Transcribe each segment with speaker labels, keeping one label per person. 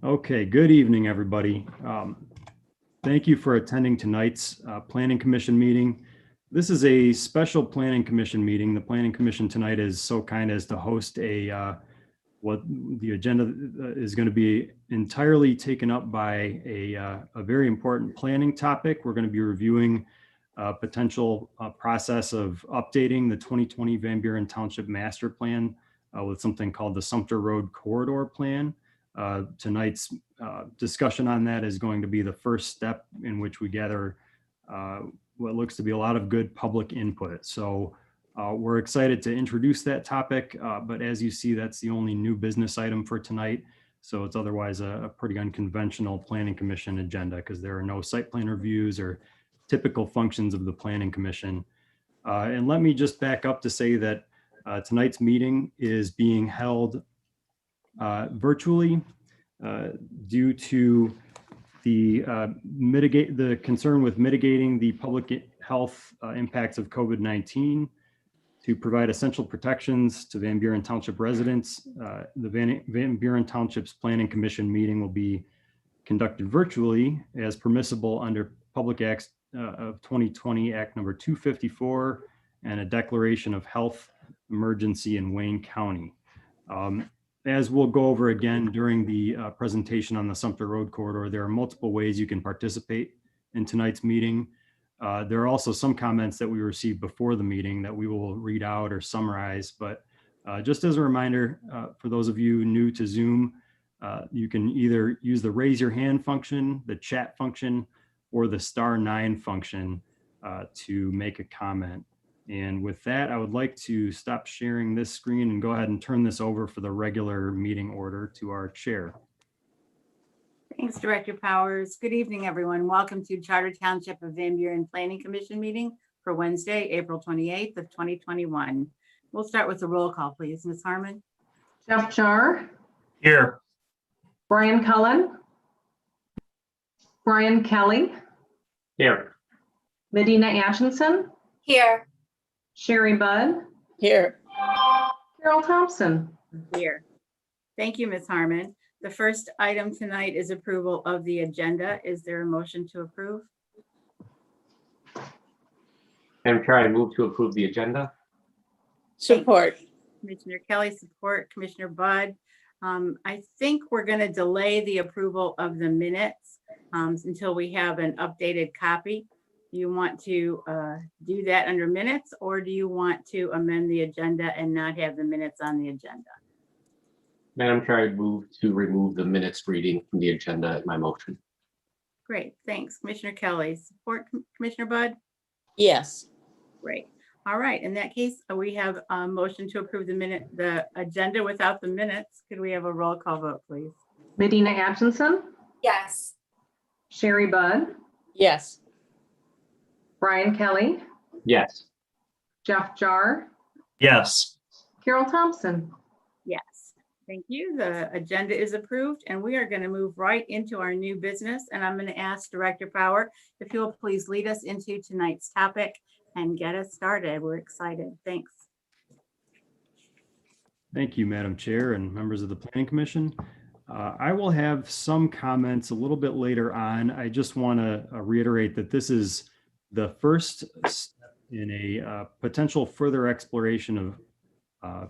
Speaker 1: Okay, good evening, everybody. Thank you for attending tonight's Planning Commission meeting. This is a special Planning Commission meeting. The Planning Commission tonight is so kind as to host what the agenda is going to be entirely taken up by a very important planning topic. We're going to be reviewing a potential process of updating the 2020 Van Buren Township Master Plan with something called the Sumpter Road Corridor Plan. Tonight's discussion on that is going to be the first step in which we gather what looks to be a lot of good public input. So we're excited to introduce that topic, but as you see, that's the only new business item for tonight. So it's otherwise a pretty unconventional Planning Commission agenda because there are no site plan reviews or typical functions of the Planning Commission. And let me just back up to say that tonight's meeting is being held virtually due to the concern with mitigating the public health impacts of COVID-19 to provide essential protections to Van Buren Township residents. The Van Buren Township's Planning Commission meeting will be conducted virtually as permissible under Public Acts of 2020 Act number 254 and a declaration of health emergency in Wayne County. As we'll go over again during the presentation on the Sumpter Road Corridor, there are multiple ways you can participate in tonight's meeting. There are also some comments that we received before the meeting that we will read out or summarize, but just as a reminder, for those of you new to Zoom, you can either use the raise your hand function, the chat function, or the *9 function to make a comment. And with that, I would like to stop sharing this screen and go ahead and turn this over for the regular meeting order to our chair.
Speaker 2: Thanks, Director Powers. Good evening, everyone. Welcome to Charter Township of Van Buren Planning Commission meeting for Wednesday, April 28th of 2021. We'll start with the roll call, please. Ms. Harmon.
Speaker 3: Jeff Jar.
Speaker 4: Here.
Speaker 3: Brian Cullen. Brian Kelly.
Speaker 4: Here.
Speaker 3: Medina Atchison.
Speaker 5: Here.
Speaker 3: Sherry Budd.
Speaker 5: Here.
Speaker 3: Carol Thompson.
Speaker 2: Here. Thank you, Ms. Harmon. The first item tonight is approval of the agenda. Is there a motion to approve?
Speaker 4: Madam Chair, I move to approve the agenda.
Speaker 5: Support.
Speaker 2: Commissioner Kelly, support. Commissioner Budd. I think we're going to delay the approval of the minutes until we have an updated copy. Do you want to do that under minutes, or do you want to amend the agenda and not have the minutes on the agenda?
Speaker 4: Madam Chair, I move to remove the minutes reading from the agenda in my motion.
Speaker 2: Great, thanks. Commissioner Kelly, support. Commissioner Budd?
Speaker 5: Yes.
Speaker 2: Great. All right, in that case, we have a motion to approve the agenda without the minutes. Could we have a roll call vote, please?
Speaker 3: Medina Atchison.
Speaker 5: Yes.
Speaker 3: Sherry Budd.
Speaker 5: Yes.
Speaker 3: Brian Kelly.
Speaker 4: Yes.
Speaker 3: Jeff Jar.
Speaker 4: Yes.
Speaker 3: Carol Thompson.
Speaker 2: Yes. Thank you. The agenda is approved, and we are going to move right into our new business. And I'm going to ask Director Power if you will please lead us into tonight's topic and get us started. We're excited. Thanks.
Speaker 1: Thank you, Madam Chair and members of the Planning Commission. I will have some comments a little bit later on. I just want to reiterate that this is the first step in a potential further exploration of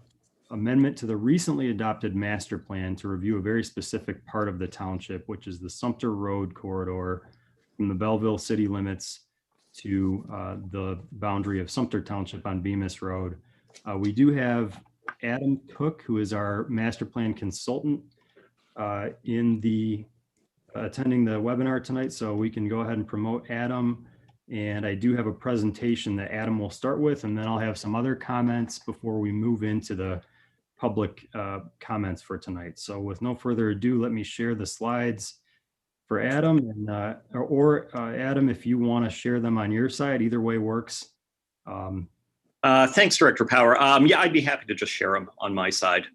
Speaker 1: amendment to the recently adopted master plan to review a very specific part of the township, which is the Sumpter Road Corridor from the Belleville city limits to the boundary of Sumpter Township on Bemis Road. We do have Adam Cook, who is our master plan consultant, attending the webinar tonight, so we can go ahead and promote Adam. And I do have a presentation that Adam will start with, and then I'll have some other comments before we move into the public comments for tonight. So with no further ado, let me share the slides for Adam, and Adam, if you want to share them on your side, either way works.
Speaker 6: Thanks, Director Power. Yeah, I'd be happy to just share them on my side.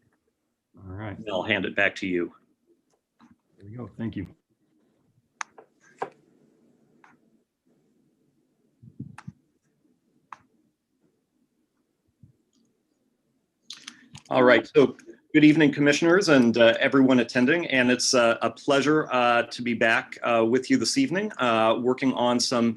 Speaker 1: All right.
Speaker 6: And I'll hand it back to you.
Speaker 1: There we go. Thank you.
Speaker 6: All right, so Good evening, commissioners and everyone attending. And it's a pleasure to be back with you this evening, working on some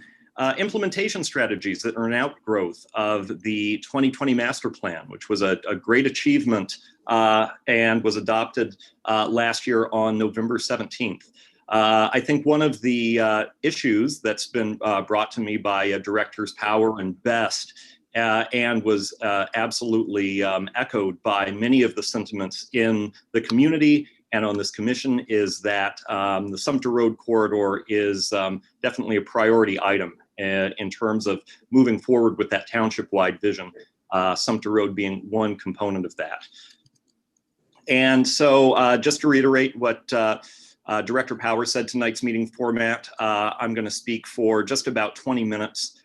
Speaker 6: implementation strategies that are an outgrowth of the 2020 master plan, which was a great achievement and was adopted last year on November 17th. I think one of the issues that's been brought to me by Directors Power and Best and was absolutely echoed by many of the sentiments in the community and on this commission is that the Sumpter Road corridor is definitely a priority item in terms of moving forward with that township-wide vision, Sumpter Road being one component of that. And so just to reiterate what Director Power said, tonight's meeting format, I'm going to speak for just about 20 minutes,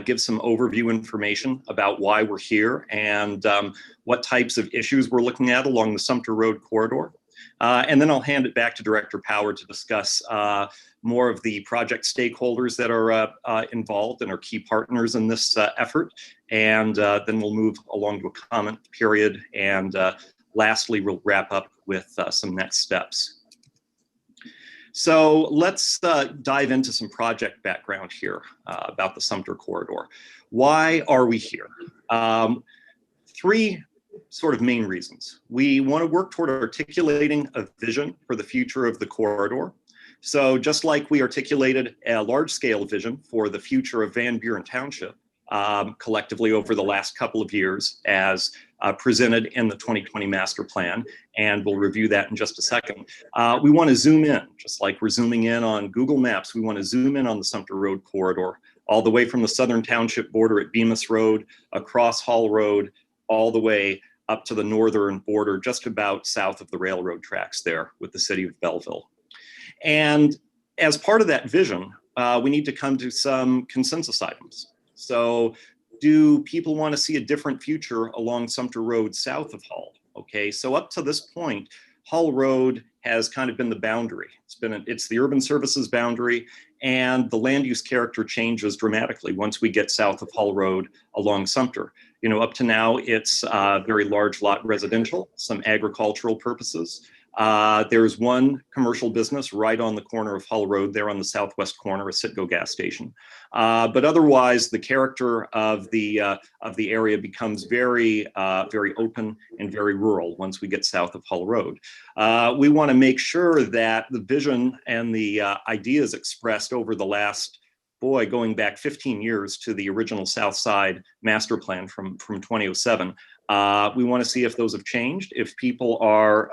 Speaker 6: give some overview information about why we're here and what types of issues we're looking at along the Sumpter Road corridor. And then I'll hand it back to Director Power to discuss more of the project stakeholders that are involved and are key partners in this effort. And then we'll move along to a comment period. And lastly, we'll wrap up with some next steps. So let's dive into some project background here about the Sumpter corridor. Why are we here? Three sort of main reasons. We want to work toward articulating a vision for the future of the corridor. So just like we articulated a large-scale vision for the future of Van Buren Township collectively over the last couple of years as presented in the 2020 master plan, and we'll review that in just a second. We want to zoom in, just like we're zooming in on Google Maps. We want to zoom in on the Sumpter Road corridor, all the way from the southern township border at Bemis Road, across Hall Road, all the way up to the northern border, just about south of the railroad tracks there with the city of Belleville. And as part of that vision, we need to come to some consensus items. So do people want to see a different future along Sumpter Road south of Hall? Okay, so up to this point, Hall Road has kind of been the boundary. It's the urban services boundary, and the land use character changes dramatically once we get south of Hall Road along Sumpter. You know, up to now, it's very large lot residential, some agricultural purposes. There's one commercial business right on the corner of Hull Road there on the southwest corner, a Citgo gas station. But otherwise, the character of the area becomes very open and very rural once we get south of Hull Road. We want to make sure that the vision and the ideas expressed over the last, going back 15 years to the original South Side master plan from 2007. We want to see if those have changed, if people are,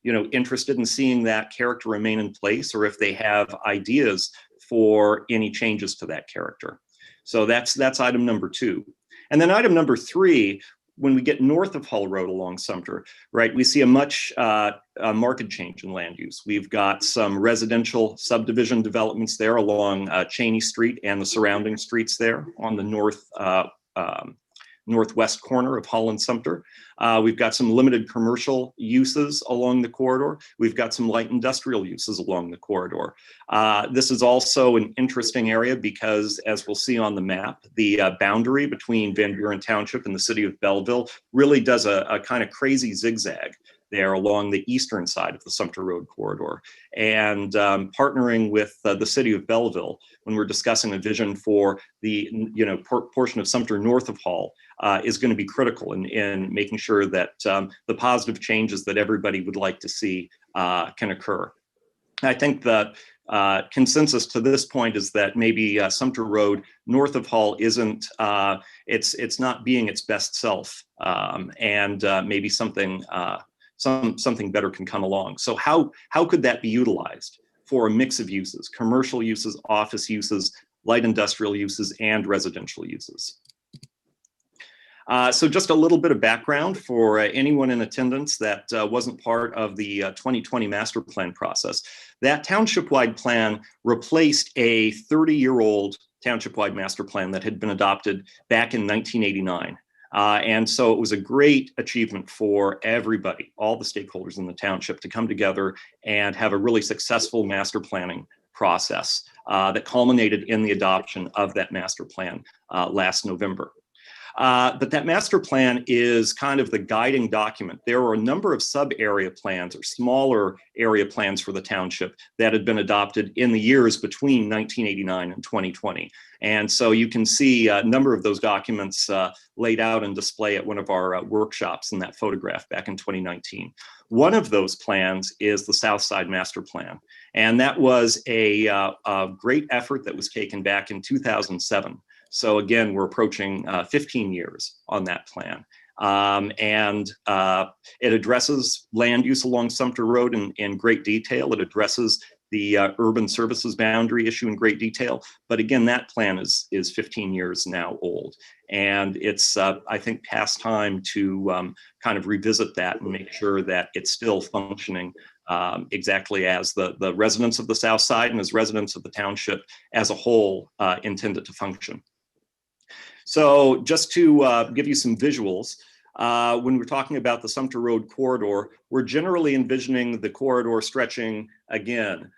Speaker 6: interested in seeing that character remain in place, or if they have ideas for any changes to that character. So that's item number 2. And then item number 3, when we get north of Hull Road along Sumpter, right, we see a much marked change in land use. We've got some residential subdivision developments there along Cheney Street and the surrounding streets there on the northwest corner of Hull and Sumpter. We've got some limited commercial uses along the corridor. We've got some light industrial uses along the corridor. This is also an interesting area because, as we'll see on the map, the boundary between Van Buren Township and the city of Belleville really does a kind of crazy zigzag there along the eastern side of the Sumpter Road corridor. And partnering with the city of Belleville, when we're discussing a vision for the portion of Sumpter north of Hall, is going to be critical in making sure that the positive changes that everybody would like to see can occur. I think the consensus to this point is that maybe Sumpter Road north of Hall isn't, it's not being its best self, and maybe something better can come along. So how could that be utilized for a mix of uses, commercial uses, office uses, light industrial uses, and residential uses? So just a little bit of background for anyone in attendance that wasn't part of the 2020 master plan process. That township-wide plan replaced a 30-year-old township-wide master plan that had been adopted back in 1989. And so it was a great achievement for everybody, all the stakeholders in the township, to come together and have a really successful master planning process that culminated in the adoption of that master plan last November. But that master plan is kind of the guiding document. There are a number of sub-area plans or smaller area plans for the township that had been adopted in the years between 1989 and 2020. And so you can see a number of those documents laid out and display at one of our workshops in that photograph back in 2019. One of those plans is the South Side Master Plan. And that was a great effort that was taken back in 2007. So again, we're approaching 15 years on that plan. It addresses land use along Sumpter Road in great detail. It addresses the urban services boundary issue in great detail. But again, that plan is 15 years now old. And it's, I think, past time to kind of revisit that and make sure that it's still functioning exactly as the residents of the South Side and as residents of the township as a whole intended to function. So just to give you some visuals, when we're talking about the Sumpter Road corridor, we're generally envisioning the corridor stretching again,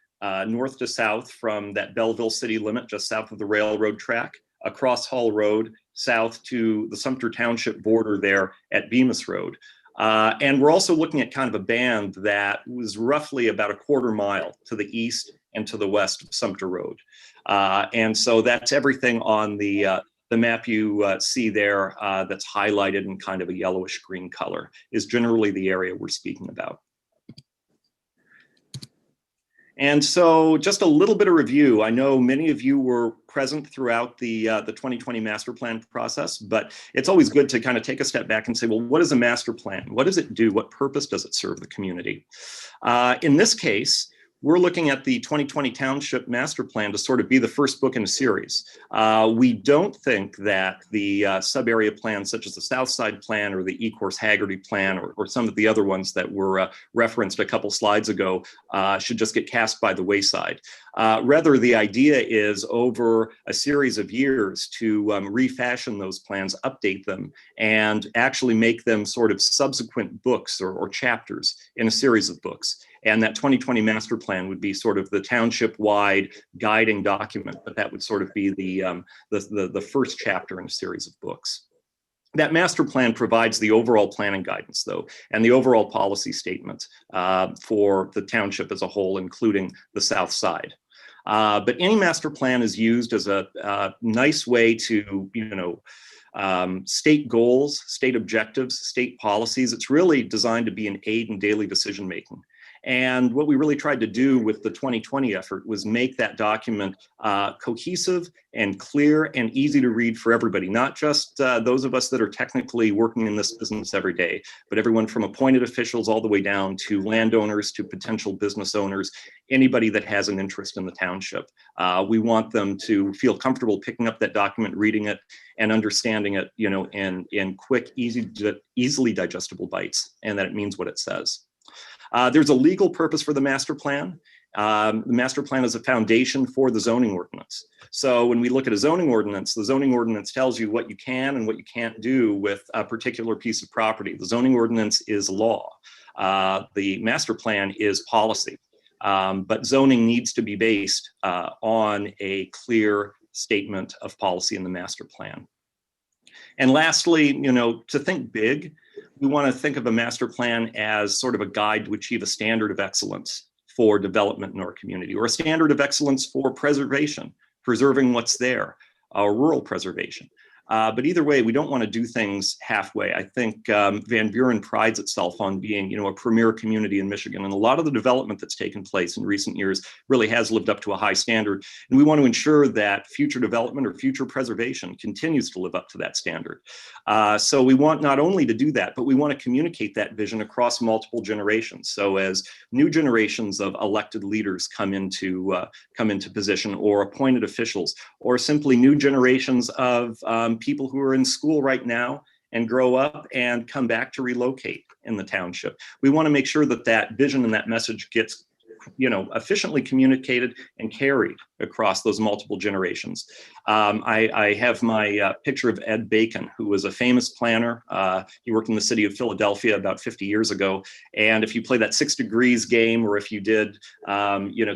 Speaker 6: north to south from that Belleville city limit, just south of the railroad track, across Hall Road, south to the Sumpter Township border there at Bemis Road. And we're also looking at kind of a band that was roughly about a quarter mile to the east and to the west of Sumpter Road. And so that's everything on the map you see there that's highlighted in kind of a yellowish green color is generally the area we're speaking about. And so just a little bit of review. I know many of you were present throughout the 2020 master plan process, but it's always good to kind of take a step back and say, well, what is a master plan? What does it do? What purpose does it serve the community? In this case, we're looking at the 2020 Township Master Plan to sort of be the first book in a series. We don't think that the sub-area plans such as the South Side Plan or the Ecorse Haggerty Plan or some of the other ones that were referenced a couple slides ago should just get cast by the wayside. Rather, the idea is over a series of years to refashion those plans, update them, and actually make them sort of subsequent books or chapters in a series of books. And that 2020 master plan would be sort of the township-wide guiding document, but that would sort of be the first chapter in a series of books. That master plan provides the overall planning guidance, though, and the overall policy statement for the township as a whole, including the South Side. But any master plan is used as a nice way to, state goals, state objectives, state policies. It's really designed to be an aid in daily decision making. And what we really tried to do with the 2020 effort was make that document cohesive and clear and easy to read for everybody, not just those of us that are technically working in this business every day, but everyone from appointed officials all the way down to landowners, to potential business owners, anybody that has an interest in the township. We want them to feel comfortable picking up that document, reading it, and understanding it, in quick, easily digestible bites, and that it means what it says. There's a legal purpose for the master plan. The master plan is a foundation for the zoning ordinance. So when we look at a zoning ordinance, the zoning ordinance tells you what you can and what you can't do with a particular piece of property. The zoning ordinance is law. The master plan is policy. But zoning needs to be based on a clear statement of policy in the master plan. And lastly, to think big, we want to think of a master plan as sort of a guide to achieve a standard of excellence for development in our community, or a standard of excellence for preservation, preserving what's there, rural preservation. But either way, we don't want to do things halfway. I think Van Buren prides itself on being, a premier community in Michigan. And a lot of the development that's taken place in recent years really has lived up to a high standard. And we want to ensure that future development or future preservation continues to live up to that standard. So we want not only to do that, but we want to communicate that vision across multiple generations. So as new generations of elected leaders come into position, or appointed officials, or simply new generations of people who are in school right now and grow up and come back to relocate in the township. We want to make sure that that vision and that message gets, efficiently communicated and carried across those multiple generations. I have my picture of Ed Bacon, who was a famous planner. He worked in the city of Philadelphia about 50 years ago. And if you play that 6 Degrees game, or if you did,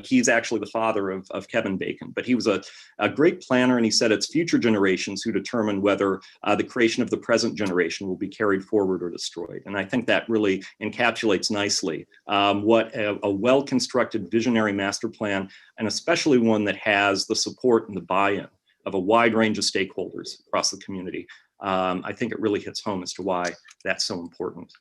Speaker 6: he's actually the father of Kevin Bacon. But he was a great planner, and he said it's future generations who determine whether the creation of the present generation will be carried forward or destroyed. And I think that really encapsulates nicely what a well-constructed visionary master plan, and especially one that has the support and the buy-in of a wide range of stakeholders across the community. I think it really hits home as to why that's so important.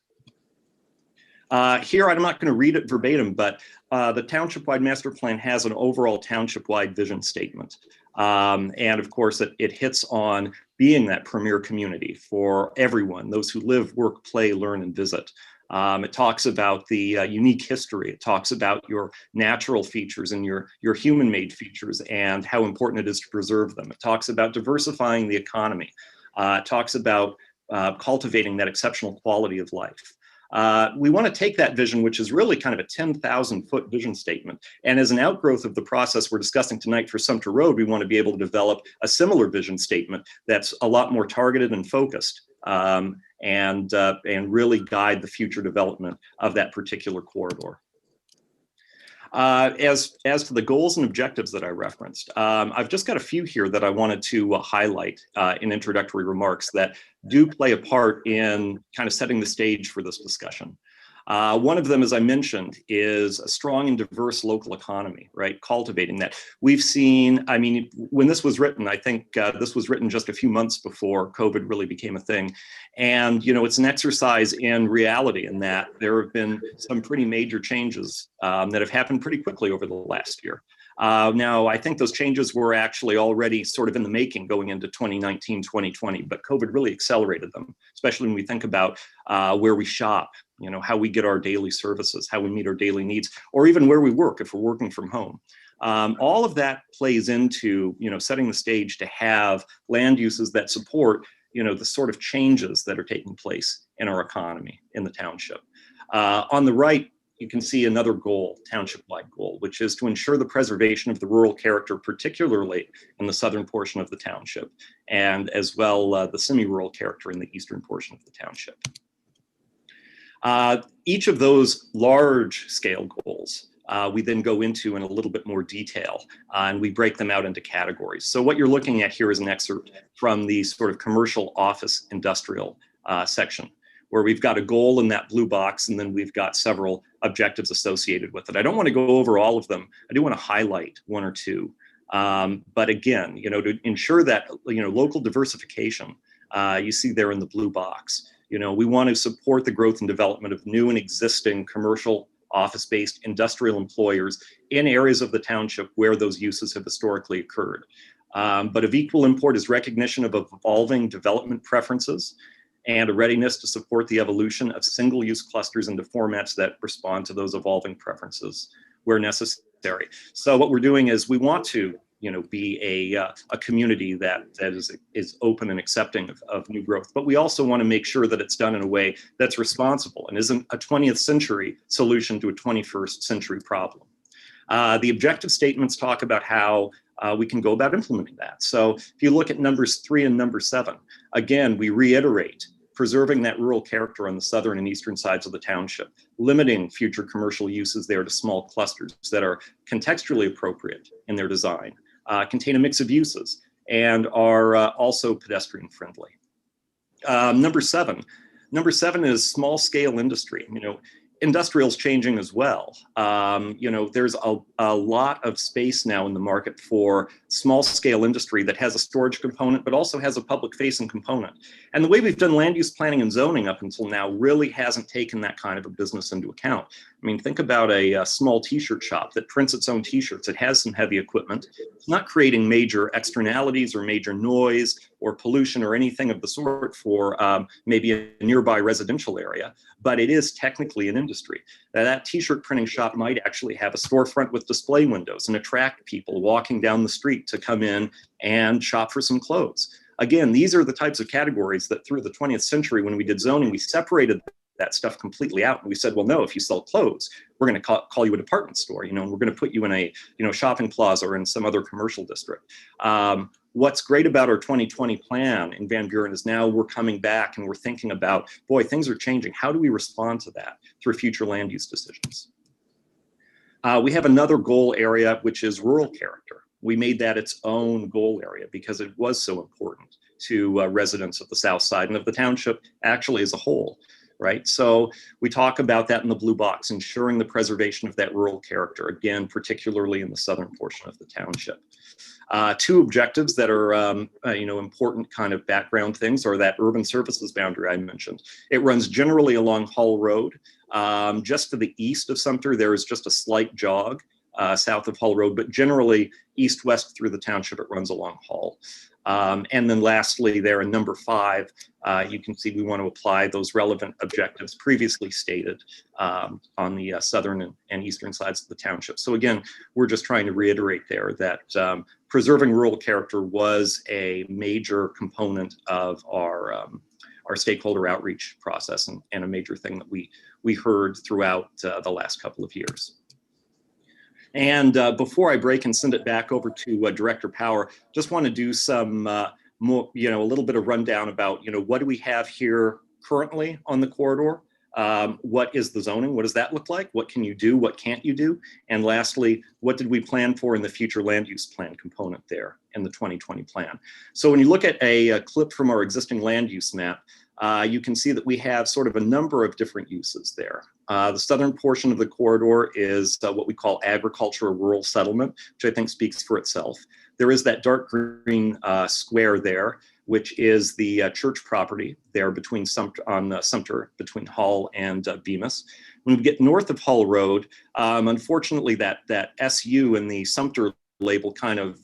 Speaker 6: Here, I'm not going to read it verbatim, but the Township-wide master plan has an overall township-wide vision statement. And of course, it hits on being that premier community for everyone, those who live, work, play, learn, and visit. It talks about the unique history. It talks about your natural features and your human-made features and how important it is to preserve them. It talks about diversifying the economy. It talks about cultivating that exceptional quality of life. We want to take that vision, which is really kind of a 10,000-foot vision statement. And as an outgrowth of the process we're discussing tonight for Sumpter Road, we want to be able to develop a similar vision statement that's a lot more targeted and focused, and really guide the future development of that particular corridor. As to the goals and objectives that I referenced, I've just got a few here that I wanted to highlight in introductory remarks that do play a part in kind of setting the stage for this discussion. One of them, as I mentioned, is a strong and diverse local economy, right? Cultivating that. We've seen, I mean, when this was written, I think this was written just a few months before COVID really became a thing. And, it's an exercise in reality in that there have been some pretty major changes that have happened pretty quickly over the last year. Now, I think those changes were actually already sort of in the making going into 2019, 2020, but COVID really accelerated them, especially when we think about where we shop, how we get our daily services, how we meet our daily needs, or even where we work if we're working from home. All of that plays into, setting the stage to have land uses that support, the sort of changes that are taking place in our economy in the township. On the right, you can see another goal, township-wide goal, which is to ensure the preservation of the rural character, particularly in the southern portion of the township, and as well the semi-rural character in the eastern portion of the township. Each of those large-scale goals, we then go into in a little bit more detail, and we break them out into categories. So what you're looking at here is an excerpt from the sort of commercial office industrial section, where we've got a goal in that blue box, and then we've got several objectives associated with it. I don't want to go over all of them. I do want to highlight one or two. But again, to ensure that, local diversification, you see there in the blue box, we want to support the growth and development of new and existing commercial office-based industrial employers in areas of the township where those uses have historically occurred. But of equal import is recognition of evolving development preferences and a readiness to support the evolution of single-use clusters into formats that respond to those evolving preferences where necessary. So what we're doing is we want to, be a community that is open and accepting of new growth, but we also want to make sure that it's done in a way that's responsible and isn't a 20th century solution to a 21st century problem. The objective statements talk about how we can go about implementing that. So if you look at numbers 3 and number 7, again, we reiterate preserving that rural character on the southern and eastern sides of the township, limiting future commercial uses there to small clusters that are contextually appropriate in their design, contain a mix of uses, and are also pedestrian friendly. Number 7 is small scale industry. Industrial's changing as well. There's a lot of space now in the market for small scale industry that has a storage component, but also has a public facing component. And the way we've done land use planning and zoning up until now really hasn't taken that kind of a business into account. I mean, think about a small t-shirt shop that prints its own t-shirts. It has some heavy equipment. It's not creating major externalities or major noise or pollution or anything of the sort for maybe a nearby residential area, but it is technically an industry. That t-shirt printing shop might actually have a storefront with display windows and attract people walking down the street to come in and shop for some clothes. Again, these are the types of categories that through the 20th century, when we did zoning, we separated that stuff completely out. And we said, well, no, if you sell clothes, we're going to call you a department store, and we're going to put you in a, shopping plaza or in some other commercial district. what's great about our 2020 plan in Van Buren is now we're coming back and we're thinking about, boy, things are changing. How do we respond to that through future land use decisions? We have another goal area, which is rural character. We made that its own goal area because it was so important to residents of the south side and of the township actually as a whole, right? So we talk about that in the blue box, ensuring the preservation of that rural character, again, particularly in the southern portion of the township. Two objectives that are important kind of background things are that urban services boundary I mentioned. It runs generally along Hull Road. Just to the east of Sumpter, there is just a slight jog south of Hull Road, but generally east-west through the township, it runs along Hull. And then lastly, there in number 5, you can see we want to apply those relevant objectives previously stated on the southern and eastern sides of the township. So again, we're just trying to reiterate there that preserving rural character was a major component of our stakeholder outreach process and a major thing that we heard throughout the last couple of years. And before I break and send it back over to Director Power, just want to do some more, a little bit of rundown about, what do we have here currently on the corridor? What is the zoning? What does that look like? What can you do? What can't you do? And lastly, what did we plan for in the future land use plan component there in the 2020 plan? So when you look at a clip from our existing land use map, you can see that we have sort of a number of different uses there. The southern portion of the corridor is what we call agriculture or rural settlement, which I think speaks for itself. There is that dark green square there, which is the church property there between Sumpter, between Hull and Bemis. When we get north of Hull Road, unfortunately that SU in the Sumpter label kind of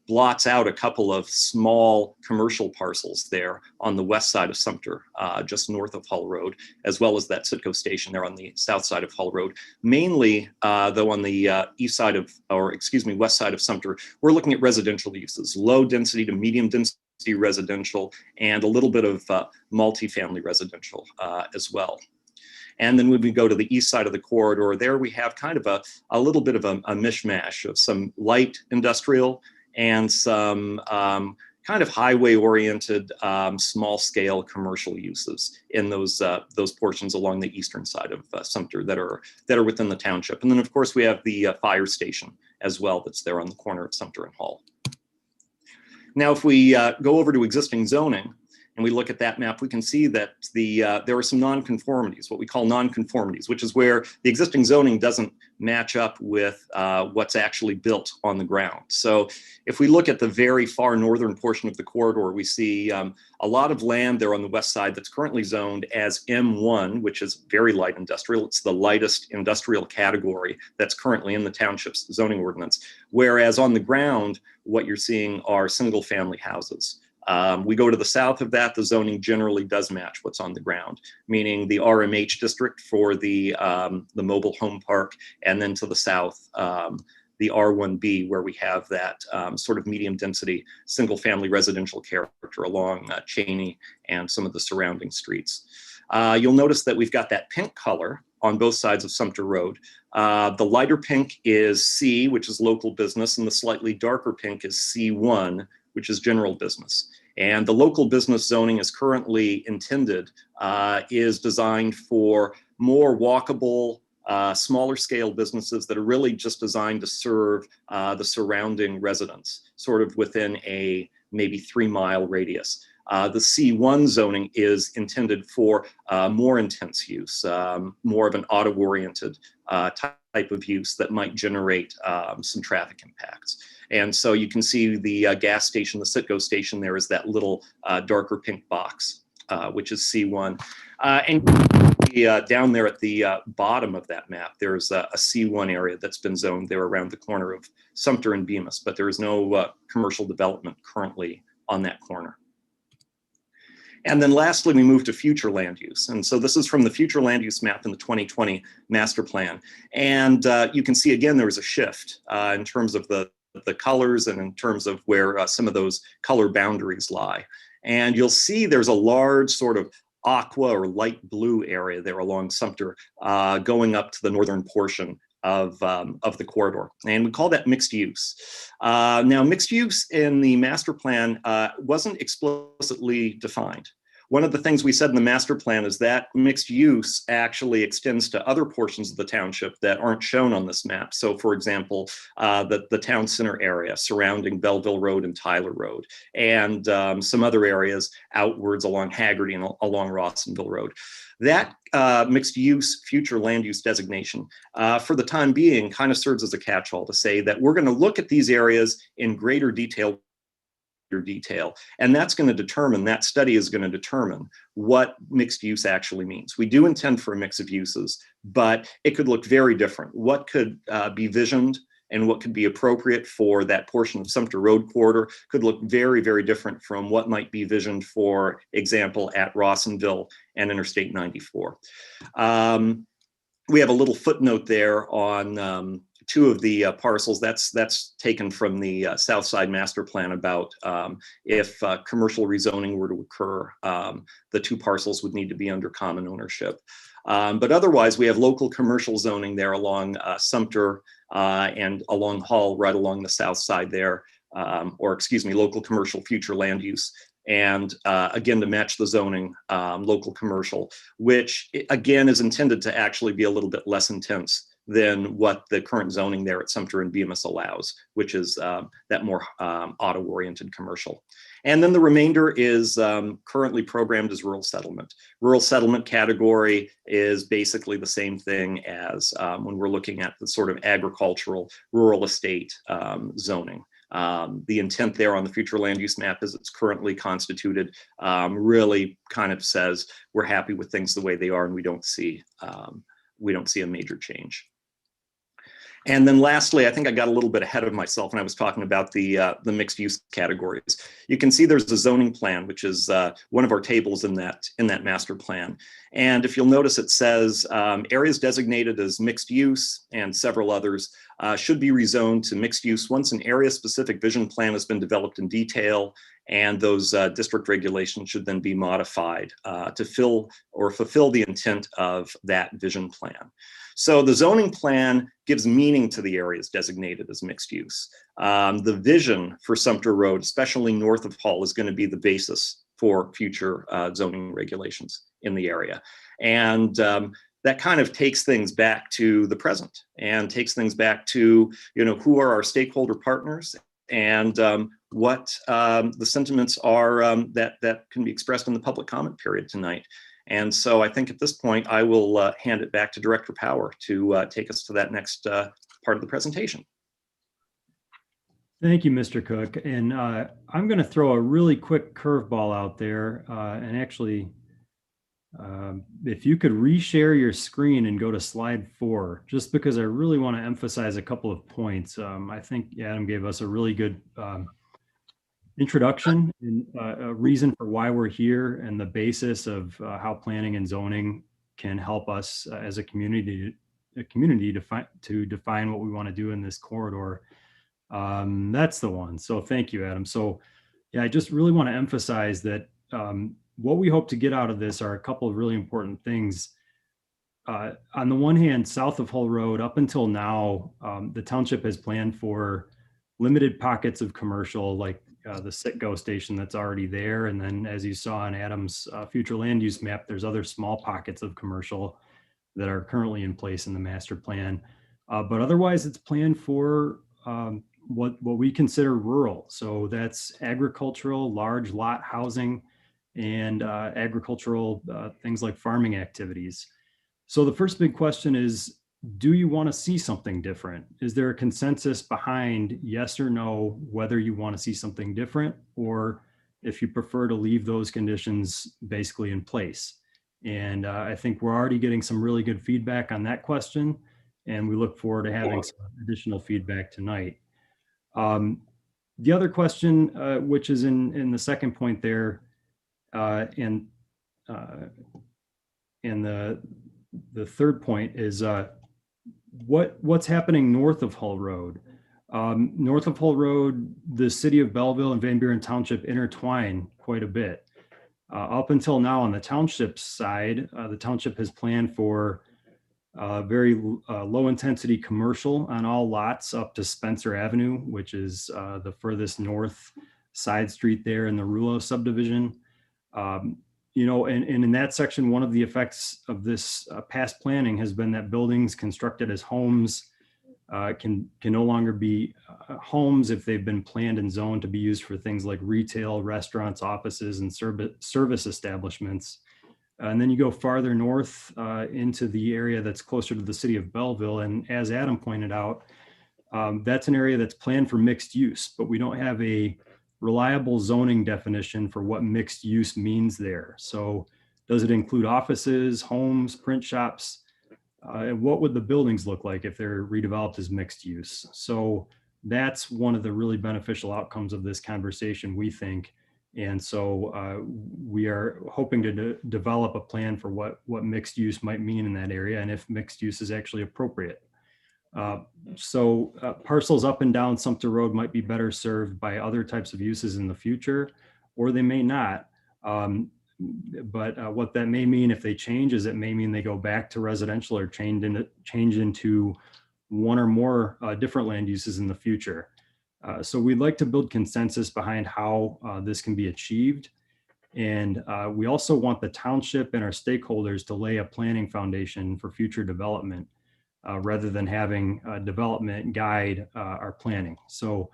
Speaker 6: blots out a couple of small commercial parcels there on the west side of Sumpter, just north of Hull Road, as well as that Citgo station there on the south side of Hull Road. Mainly, though, on the west side of Sumpter, we're looking at residential uses, low density to medium density residential, and a little bit of multifamily residential as well. And then when we go to the east side of the corridor, there we have kind of a little bit of a mishmash of some light industrial and some kind of highway-oriented, small-scale commercial uses in those portions along the eastern side of Sumpter that are within the township. And then, of course, we have the fire station as well that's there on the corner of Sumpter and Hull. Now, if we go over to existing zoning and we look at that map, we can see that there are some nonconformities, what we call nonconformities, which is where the existing zoning doesn't match up with what's actually built on the ground. So if we look at the very far northern portion of the corridor, we see a lot of land there on the west side that's currently zoned as M1, which is very light industrial. It's the lightest industrial category that's currently in the township's zoning ordinance. Whereas on the ground, what you're seeing are single family houses. We go to the south of that, the zoning generally does match what's on the ground, meaning the RMH district for the mobile home park, and then to the south, the R1B, where we have that sort of medium density single family residential character along Cheney and some of the surrounding streets. You'll notice that we've got that pink color on both sides of Sumpter Road. The lighter pink is C, which is local business, and the slightly darker pink is C1, which is general business. And the local business zoning is currently intended, is designed for more walkable, smaller scale businesses that are really just designed to serve the surrounding residents, sort of within a maybe 3-mile radius. The C1 zoning is intended for more intense use, more of an auto-oriented type of use that might generate some traffic impacts. And so you can see the gas station, the Citgo station, there is that little darker pink box, which is C1. And down there at the bottom of that map, there's a C1 area that's been zoned there around the corner of Sumpter and Bemis, but there is no commercial development currently on that corner. And then lastly, we move to future land use. And so this is from the future land use map in the 2020 master plan. And you can see, again, there was a shift in terms of the colors and in terms of where some of those color boundaries lie. And you'll see there's a large sort of aqua or light blue area there along Sumpter, going up to the northern portion of the corridor, and we call that mixed use. Now, mixed use in the master plan wasn't explicitly defined. One of the things we said in the master plan is that mixed use actually extends to other portions of the township that aren't shown on this map. So, for example, the town center area surrounding Belleville Road and Tyler Road, and some other areas outwards along Haggerty and along Rawsonville Road. That mixed use future land use designation, for the time being, kind of serves as a catch-all to say that we're going to look at these areas in greater detail, and that's going to determine, that study is going to determine what mixed use actually means. We do intend for a mix of uses, but it could look very different. What could be visioned and what could be appropriate for that portion of Sumpter Road corridor could look very, very different from what might be visioned, for example, at Rawsonville and Interstate 94. We have a little footnote there on two of the parcels. That's taken from the South Side Master Plan about if commercial rezoning were to occur, the two parcels would need to be under common ownership. But otherwise, we have local commercial zoning there along Sumpter and along Hall, right along the south side there, or excuse me, local commercial future land use. And again, to match the zoning, local commercial, which again is intended to actually be a little bit less intense than what the current zoning there at Sumpter and Bemis allows, which is that more auto-oriented commercial. And then the remainder is currently programmed as rural settlement. Rural settlement category is basically the same thing as when we're looking at the sort of agricultural rural estate zoning. The intent there on the future land use map as it's currently constituted really kind of says we're happy with things the way they are, and we don't see a major change. And then lastly, I think I got a little bit ahead of myself when I was talking about the mixed use categories. You can see there's a zoning plan, which is one of our tables in that master plan. And if you'll notice, it says areas designated as mixed use and several others should be rezoned to mixed use once an area specific vision plan has been developed in detail, and those district regulations should then be modified to fulfill the intent of that vision plan. So the zoning plan gives meaning to the areas designated as mixed use. The vision for Sumpter Road, especially north of Hall, is going to be the basis for future zoning regulations in the area. And that kind of takes things back to the present and takes things back to, who are our stakeholder partners and what the sentiments are that can be expressed in the public comment period tonight. And so I think at this point, I will hand it back to Director Power to take us to that next part of the presentation.
Speaker 1: Thank you, Mr. Cook. And I'm going to throw a really quick curveball out there. And actually, if you could reshare your screen and go to slide 4, just because I really want to emphasize a couple of points. I think Adam gave us a really good introduction and a reason for why we're here and the basis of how planning and zoning can help us as a community to define what we want to do in this corridor. That's the one. So thank you, Adam. So yeah, I just really want to emphasize that what we hope to get out of this are a couple of really important things. On the one hand, south of Hull Road, up until now, the township has planned for limited pockets of commercial, like the Citgo station that's already there. And then as you saw in Adam's future land use map, there's other small pockets of commercial that are currently in place in the master plan. But otherwise it's planned for what we consider rural. So that's agricultural, large lot housing, and agricultural things like farming activities. So the first big question is, do you want to see something different? Is there a consensus behind yes or no, whether you want to see something different, or if you prefer to leave those conditions basically in place? And I think we're already getting some really good feedback on that question, and we look forward to having some additional feedback tonight. The other question, which is in the second point there, and the third point is what's happening north of Hull Road. North of Hull Road, the city of Belleville and Van Buren Township intertwine quite a bit. Up until now on the township side, the township has planned for very low intensity commercial on all lots up to Spencer Avenue, which is the furthest north side street there in the Rulo subdivision. You know, and in that section, one of the effects of this past planning has been that buildings constructed as homes can no longer be homes if they've been planned and zoned to be used for things like retail, restaurants, offices, and service establishments. And then you go farther north into the area that's closer to the city of Belleville. And as Adam pointed out, that's an area that's planned for mixed use, but we don't have a reliable zoning definition for what mixed use means there. So does it include offices, homes, print shops? And what would the buildings look like if they're redeveloped as mixed use? So that's one of the really beneficial outcomes of this conversation, we think. And so we are hoping to develop a plan for what mixed use might mean in that area and if mixed use is actually appropriate. So parcels up and down Sumpter Road might be better served by other types of uses in the future, or they may not. But what that may mean if they change is it may mean they go back to residential or change into one or more different land uses in the future. So we'd like to build consensus behind how this can be achieved. And we also want the township and our stakeholders to lay a planning foundation for future development rather than having development guide our planning. So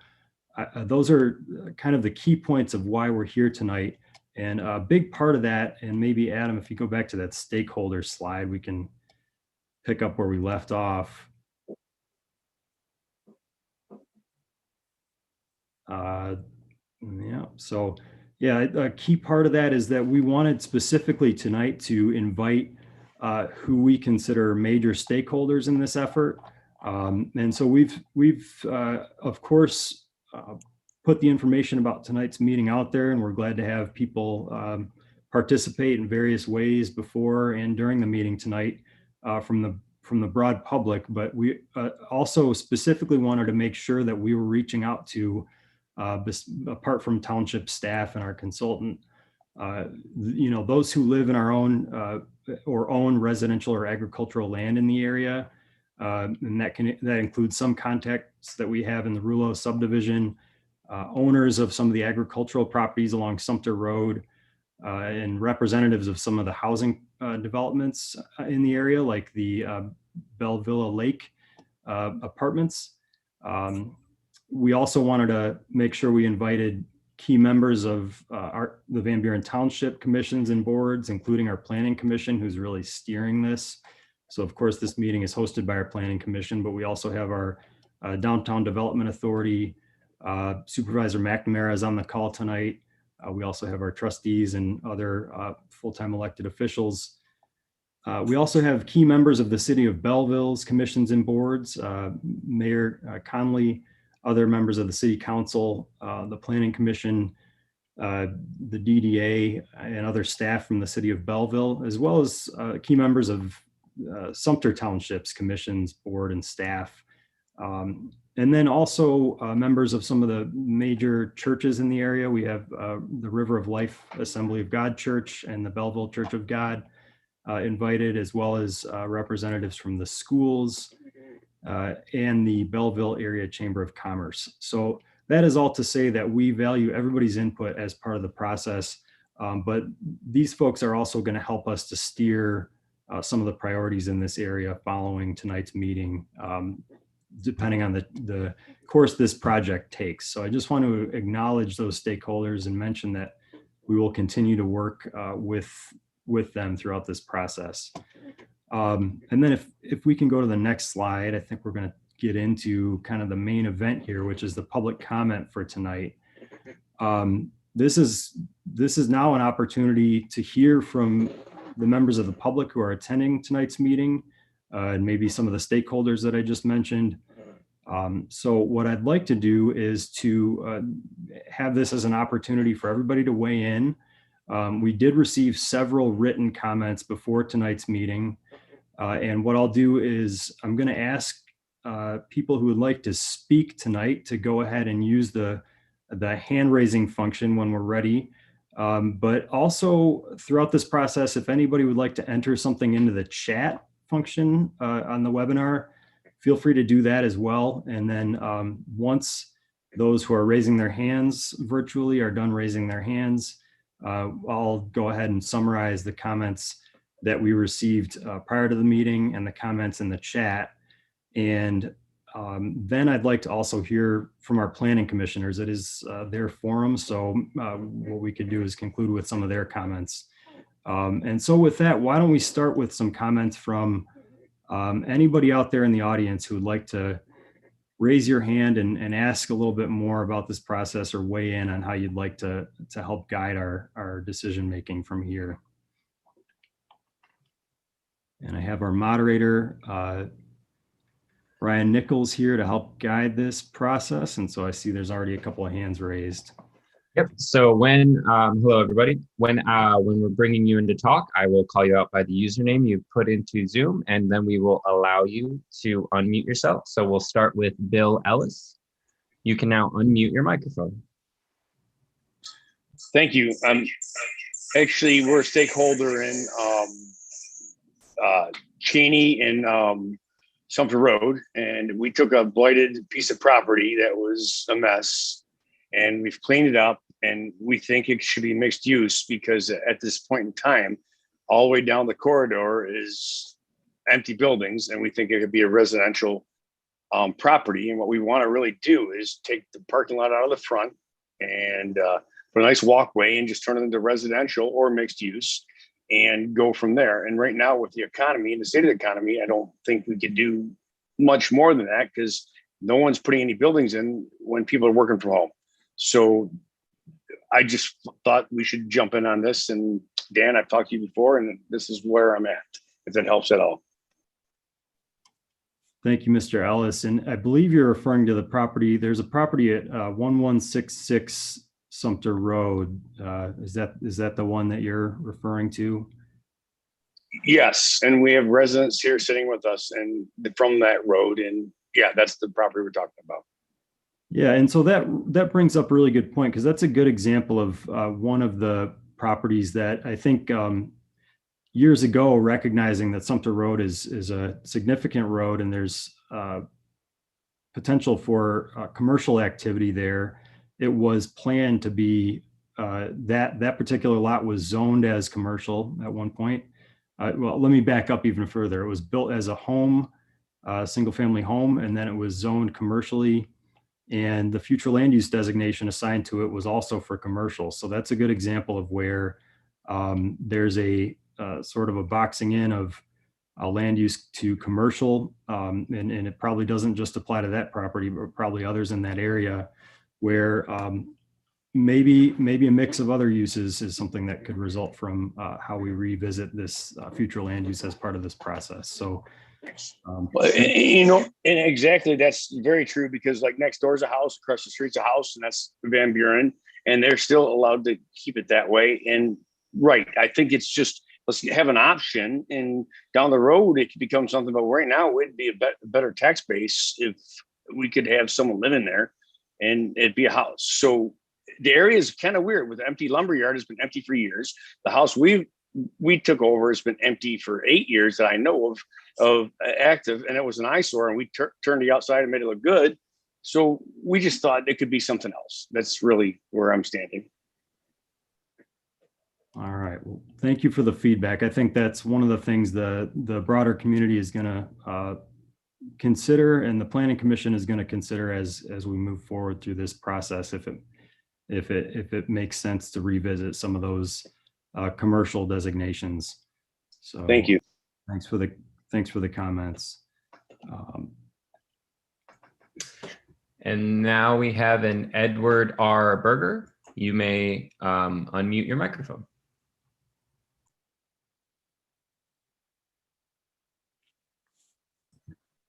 Speaker 1: those are kind of the key points of why we're here tonight. And a big part of that, and maybe Adam, if you go back to that stakeholder slide, we can pick up where we left off. Yeah, so yeah, a key part of that is that we wanted specifically tonight to invite who we consider major stakeholders in this effort. And so we've of course, put the information about tonight's meeting out there, and we're glad to have people participate in various ways before and during the meeting tonight from the broad public. But we also specifically wanted to make sure that we were reaching out to, apart from township staff and our consultant, you know, those who live in our own or own residential or agricultural land in the area. And that includes some contacts that we have in the Rulo subdivision, owners of some of the agricultural properties along Sumpter Road, and representatives of some of the housing developments in the area, like the Belleville Lake apartments. We also wanted to make sure we invited key members of the Van Buren Township commissions and boards, including our planning commission, who's really steering this. So of course, this meeting is hosted by our planning commission, but we also have our Downtown Development Authority. Supervisor McNamara is on the call tonight. We also have our trustees and other full-time elected officials. We also have key members of the city of Belleville's commissions and boards, Mayor Conley, other members of the city council, the planning commission, the DDA, and other staff from the city of Belleville, as well as key members of Sumpter Township's commissions, board, and staff. And then also members of some of the major churches in the area. We have the River of Life Assembly of God Church and the Belleville Church of God invited, as well as representatives from the schools and the Belleville Area Chamber of Commerce. So that is all to say that we value everybody's input as part of the process, but these folks are also going to help us to steer some of the priorities in this area following tonight's meeting, depending on the course this project takes. So I just want to acknowledge those stakeholders and mention that we will continue to work with them throughout this process. And then if we can go to the next slide, I think we're going to get into kind of the main event here, which is the public comment for tonight. This is now an opportunity to hear from the members of the public who are attending tonight's meeting, and maybe some of the stakeholders that I just mentioned. So what I'd like to do is to have this as an opportunity for everybody to weigh in. We did receive several written comments before tonight's meeting. And what I'll do is I'm going to ask people who would like to speak tonight to go ahead and use the hand raising function when we're ready. But also throughout this process, if anybody would like to enter something into the chat function on the webinar, feel free to do that as well. And then once those who are raising their hands virtually are done raising their hands, I'll go ahead and summarize the comments that we received prior to the meeting and the comments in the chat. And then I'd like to also hear from our planning commissioners. It is their forum, so what we could do is conclude with some of their comments. And so with that, why don't we start with some comments from anybody out there in the audience who would like to raise your hand and ask a little bit more about this process or weigh in on how you'd like to help guide our decision-making from here. And I have our moderator, Brian Nichols, here to help guide this process. And so I see there's already a couple of hands raised.
Speaker 7: Yep. So hello everybody. When we're bringing you in to talk, I will call you out by the username you put into Zoom, and then we will allow you to unmute yourself. So we'll start with Bill Ellis. You can now unmute your microphone.
Speaker 8: Thank you. Actually, we're a stakeholder in Cheney and Sumpter Road, and we took a blighted piece of property that was a mess, and we've cleaned it up, and we think it should be mixed use because at this point in time, all the way down the corridor is empty buildings, and we think it could be a residential property. And what we want to really do is take the parking lot out of the front and put a nice walkway and just turn it into residential or mixed use and go from there. And right now with the economy and the state of the economy, I don't think we could do much more than that because no one's putting any buildings in when people are working from home. So I just thought we should jump in on this. And Dan, I've talked to you before, and this is where I'm at, if that helps at all.
Speaker 1: Thank you, Mr. Ellis. And I believe you're referring to the property. There's a property at 1166 Sumpter Road. Is that the one that you're referring to? Yes.
Speaker 8: And we have residents here sitting with us and from that road. And yeah, that's the property we're talking about.
Speaker 1: Yeah, and so that brings up a really good point, because that's a good example of one of the properties that I think years ago, recognizing that Sumpter Road is a significant road and there's potential for commercial activity there, it was planned to be that particular lot was zoned as commercial at one point. Well, let me back up even further. It was built as a home, single family home, and then it was zoned commercially. And the future land use designation assigned to it was also for commercial. So that's a good example of where there's a sort of a boxing in of land use to commercial. And it probably doesn't just apply to that property, but probably others in that area where maybe a mix of other uses is something that could result from how we revisit this future land use as part of this process. So
Speaker 8: and exactly, that's very true, because like next door is a house, across the street's a house, and that's Van Buren, and they're still allowed to keep it that way. And right, I think it's just, let's have an option, and down the road it could become something. But right now it'd be a better tax base if we could have someone living there and it'd be a house. So the area is kind of weird with the empty lumberyard. Has been empty for years. The house we took over has been empty for 8 years that I know of active, and it was an eyesore, and we turned the outside and made it look good. So we just thought it could be something else. That's really where I'm standing.
Speaker 1: All right. Well, thank you for the feedback. I think that's one of the things the broader community is going to consider, and the Planning Commission is going to consider as we move forward through this process, if it makes sense to revisit some of those commercial designations. So
Speaker 8: thank you.
Speaker 1: Thanks for the comments.
Speaker 7: And now we have an Edward R. Berger. You may unmute your microphone.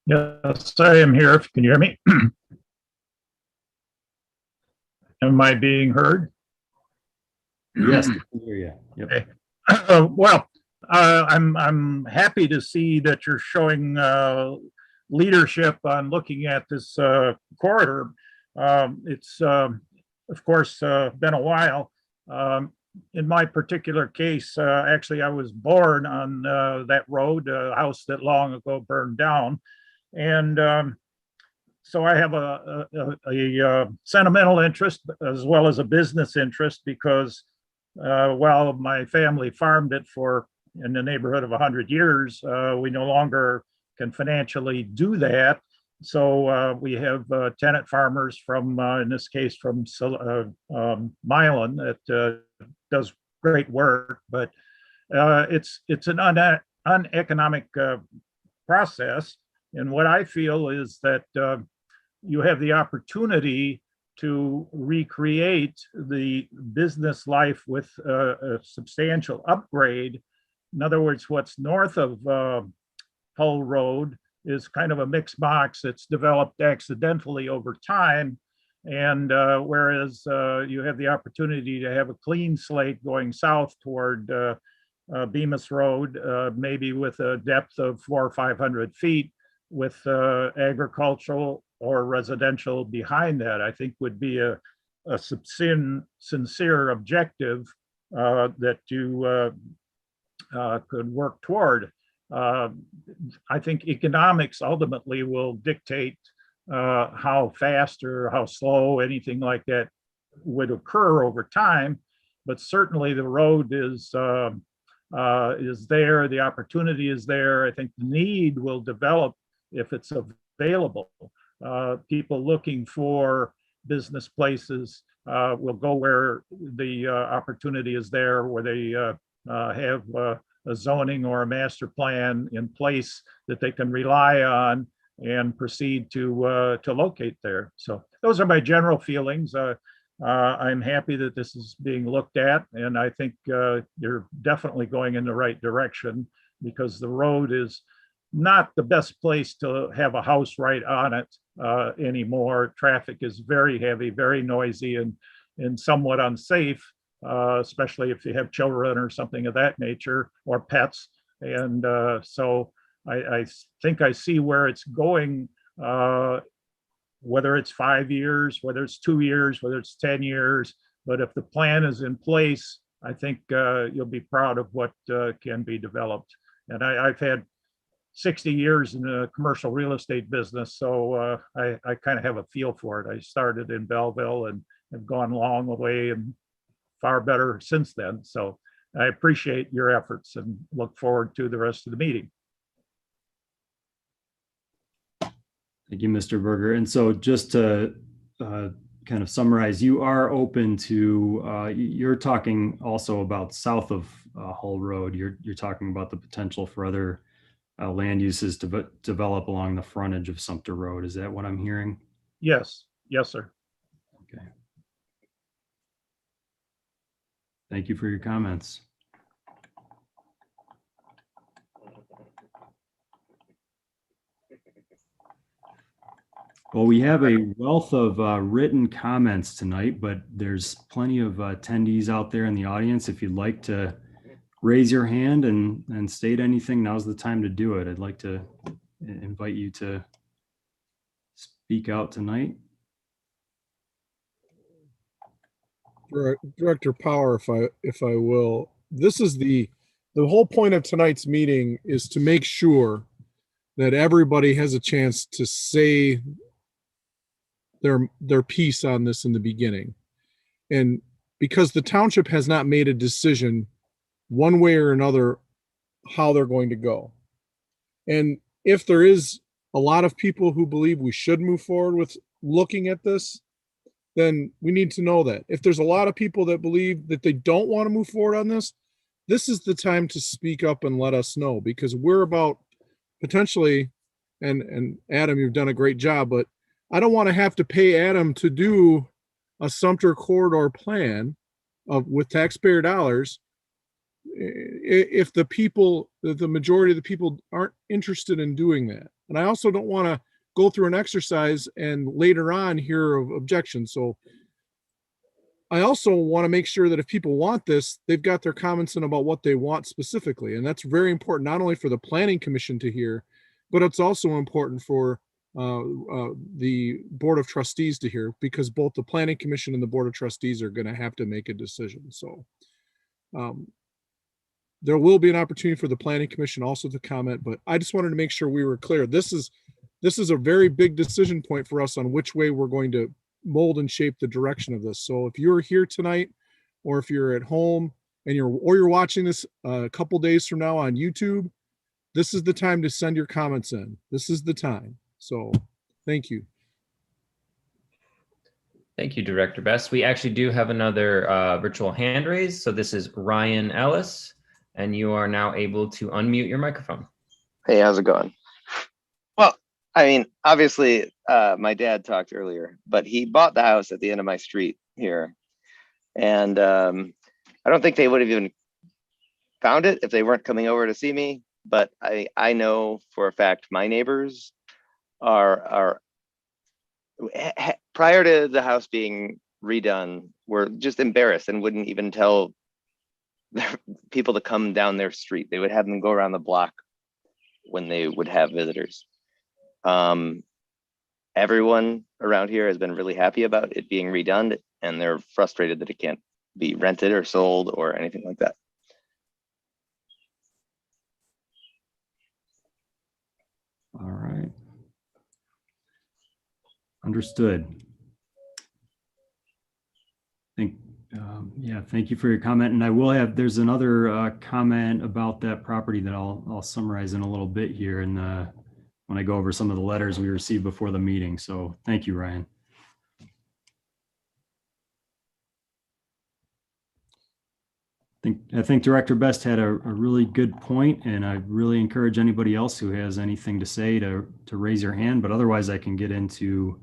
Speaker 9: Yes, I am here. Can you hear me? Am I being heard?
Speaker 1: Yes, I can hear you. Yep.
Speaker 9: Okay. Well, I'm happy to see that you're showing leadership on looking at this corridor. It's of course been a while. in my particular case, actually, I was born on that road, a house that long ago burned down. And so I have a sentimental interest as well as a business interest because while my family farmed it for in the neighborhood of 100 years, we no longer can financially do that. So we have tenant farmers from, in this case, from Milan that does great work, but it's an uneconomic process. And what I feel is that you have the opportunity to recreate the business life with a substantial upgrade. In other words, what's north of Hull Road is kind of a mixed box that's developed accidentally over time. And whereas you have the opportunity to have a clean slate going south toward Bemis Road, maybe with a depth of 400 or 500 feet, with agricultural or residential behind that, I think would be a sincere objective that you could work toward. I think economics ultimately will dictate how fast or how slow anything like that would occur over time, but certainly the road is there, the opportunity is there. I think the need will develop if it's available. People looking for business places will go where the opportunity is there, where they have a zoning or a master plan in place that they can rely on and proceed to locate there. So those are my general feelings. I'm happy that this is being looked at, and I think you're definitely going in the right direction because the road is not the best place to have a house right on it anymore. Traffic is very heavy, very noisy, and somewhat unsafe, especially if you have children or something of that nature or pets. And so I think I see where it's going, whether it's 5 years, whether it's 2 years, whether it's 10 years. But if the plan is in place, I think you'll be proud of what can be developed. And I've had 60 years in the commercial real estate business, so I kind of have a feel for it. I started in Belleville and have gone a long way and far better since then. So I appreciate your efforts and look forward to the rest of the meeting.
Speaker 1: Thank you, Mr. Berger. And so just to kind of summarize, you are open to, you're talking also about south of Hull Road. You're talking about the potential for other land uses to develop along the frontage of Sumpter Road. Is that what I'm hearing?
Speaker 9: Yes, yes, sir.
Speaker 1: Okay. Thank you for your comments. Well, we have a wealth of written comments tonight, but there's plenty of attendees out there in the audience. If you'd like to raise your hand and state anything, now's the time to do it. I'd like to invite you to speak out tonight.
Speaker 10: Director Power, if I will, this is the whole point of tonight's meeting is to make sure that everybody has a chance to say their piece on this in the beginning. And because the township has not made a decision one way or another how they're going to go. And if there is a lot of people who believe we should move forward with looking at this, then we need to know that. If there's a lot of people that believe that they don't want to move forward on this, this is the time to speak up and let us know, because we're about potentially, and Adam, you've done a great job, but I don't want to have to pay Adam to do a Sumpter corridor plan with taxpayer dollars if the people, the majority of the people aren't interested in doing that. And I also don't want to go through an exercise and later on hear of objections. So I also want to make sure that if people want this, they've got their comments in about what they want specifically. And that's very important, not only for the Planning Commission to hear, but it's also important for the Board of Trustees to hear, because both the Planning Commission and the Board of Trustees are going to have to make a decision. So There will be an opportunity for the planning commission also to comment, but I just wanted to make sure we were clear. This is a very big decision point for us on which way we're going to mold and shape the direction of this. So if you're here tonight, or if you're at home and you're watching this a couple days from now on YouTube, this is the time to send your comments in. This is the time. So thank you.
Speaker 7: Thank you, Director Best. We actually do have another virtual hand raised. So this is Ryan Ellis, and you are now able to unmute your microphone.
Speaker 11: Hey, how's it going? Well, I mean, obviously, my dad talked earlier, but he bought the house at the end of my street here. And I don't think they would have even found it if they weren't coming over to see me. But I know for a fact my neighbors are prior to the house being redone, were just embarrassed and wouldn't even tell people to come down their street. They would have them go around the block when they would have visitors. Everyone around here has been really happy about it being redone, and they're frustrated that it can't be rented or sold or anything like that.
Speaker 1: All right. Understood. Thank you for your comment. And I will have, there's another comment about that property that I'll summarize in a little bit here when I go over some of the letters we received before the meeting. So thank you, Ryan. I think Director Best had a really good point, and I really encourage anybody else who has anything to say to raise your hand, but otherwise I can get into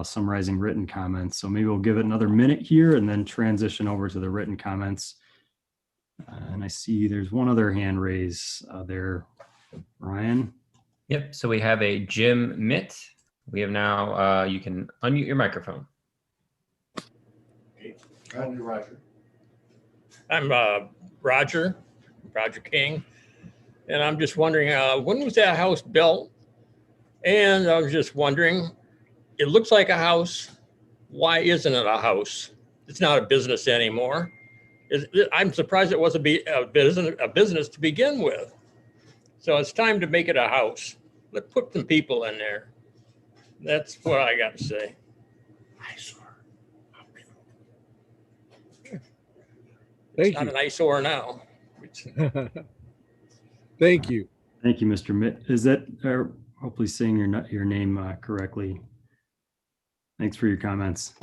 Speaker 1: summarizing written comments. So maybe we'll give it another minute here and then transition over to the written comments. And I see there's one other hand raise there, Ryan.
Speaker 7: Yep, so we have a Jim Mitt. We have now, you can unmute your microphone.
Speaker 12: I'm Roger King, and I'm just wondering, when was that house built? And I was just wondering, it looks like a house. Why isn't it a house? It's not a business anymore. I'm surprised it wasn't a business to begin with. So it's time to make it a house. Let's put some people in there. That's what I got to say.
Speaker 10: Thank
Speaker 12: Not
Speaker 10: you.
Speaker 12: an eyesore now.
Speaker 10: Thank you.
Speaker 1: Thank you, Mr. Mitt. Is that hopefully saying your name correctly? Thanks for your comments.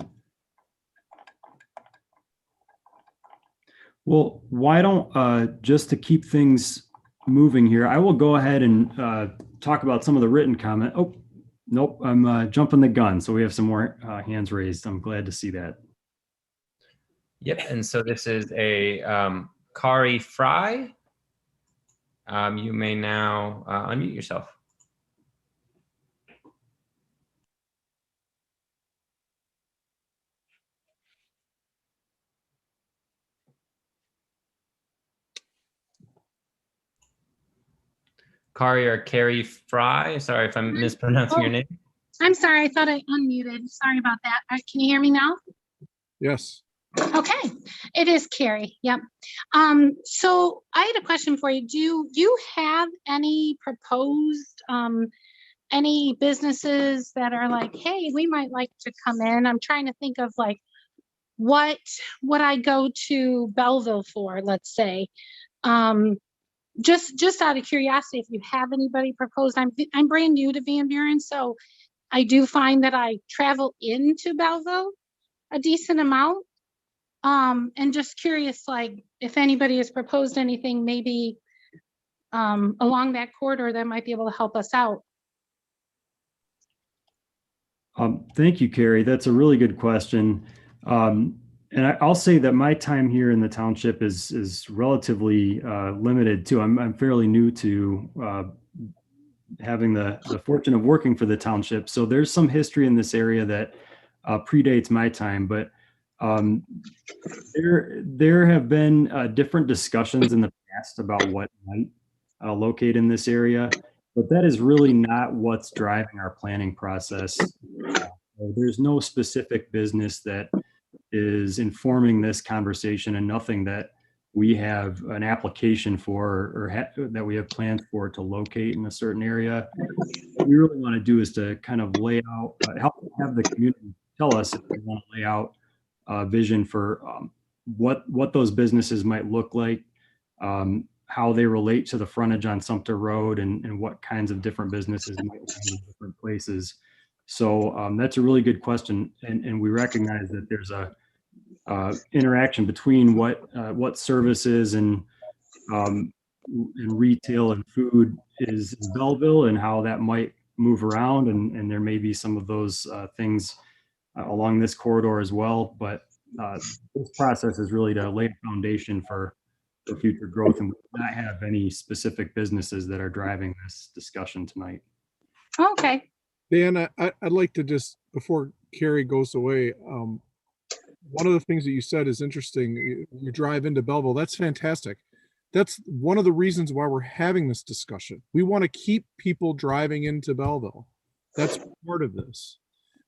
Speaker 1: Well, why don't, just to keep things moving here, I will go ahead and talk about some of the written comment. Oh, nope, I'm jumping the gun. So we have some more hands raised. I'm glad to see that.
Speaker 7: Yep, and so this is a Kari Fry. You may now unmute yourself. Kari or Carrie Fry. Sorry if I'm mispronouncing your name.
Speaker 13: I'm sorry, I thought I unmuted. Sorry about that. Can you hear me now?
Speaker 10: Yes.
Speaker 13: Okay, it is Carrie. Yep. So I had a question for you. Do you have any proposed any businesses that are like, hey, we might like to come in? I'm trying to think of like what would I go to Belleville for, let's say. Just out of curiosity, if you have anybody proposed. I'm brand new to Van Buren, so I do find that I travel into Belleville a decent amount. And just curious, like if anybody has proposed anything, maybe along that corridor that might be able to help us out.
Speaker 1: Thank you, Carrie. That's a really good question. And I'll say that my time here in the township is relatively limited too. I'm fairly new to having the fortune of working for the township. So there's some history in this area that predates my time, but there have been different discussions in the past about what might locate in this area, but that is really not what's driving our planning process. There's no specific business that is informing this conversation, and nothing that we have an application for, that we have plans for to locate in a certain area. What we really want to do is to kind of lay out, help have the community tell us if they want to lay out a vision for what those businesses might look like, how they relate to the frontage on Sumpter Road, and what kinds of different businesses might be in different places. So that's a really good question. And we recognize that there's a interaction between what services and retail and food is in Belleville, and how that might move around. And there may be some of those things along this corridor as well. But this process is really to lay a foundation for future growth, and we do not have any specific businesses that are driving this discussion tonight.
Speaker 13: Okay.
Speaker 10: Dan, I'd like to just, before Carrie goes away, one of the things that you said is interesting. You drive into Belleville. That's fantastic. That's one of the reasons why we're having this discussion. We want to keep people driving into Belleville. That's part of this.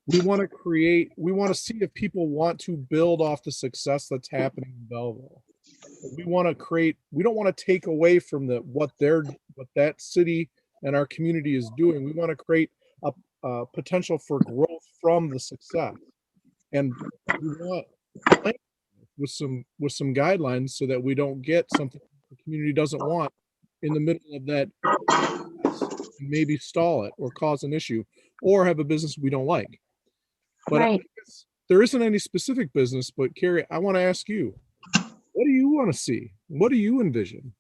Speaker 10: We want to see if people want to build off the success that's happening in Belleville. We don't want to take away from what that city and our community is doing. We want to create a potential for growth from the success. And we want with some guidelines so that we don't get something the community doesn't want in the middle of that, and maybe stall it or cause an issue or have a business we don't like. But
Speaker 13: Right.
Speaker 10: There isn't any specific business, but Carrie, I want to ask you, what do you want to see? What do you envision?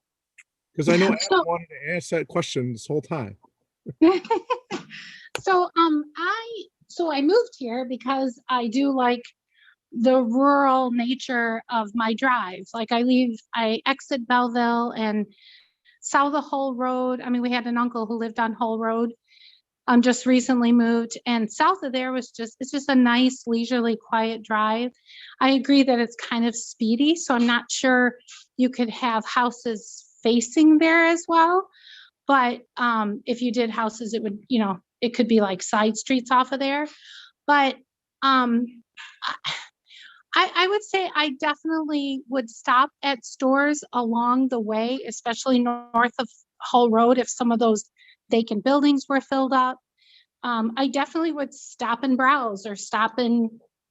Speaker 10: Because I know Adam wanted to ask that question this whole time.
Speaker 13: So I moved here because I do like the rural nature of my drives. Like I exit Belleville and south of Hull Road. I mean, we had an uncle who lived on Hull Road, just recently moved, and south of there it's just a nice, leisurely, quiet drive. I agree that it's kind of speedy, so I'm not sure you could have houses facing there as well. But if you did houses, it would, it could be like side streets off of there. But I would say I definitely would stop at stores along the way, especially north of Hull Road, if some of those vacant buildings were filled up. I definitely would stop and browse, or stop and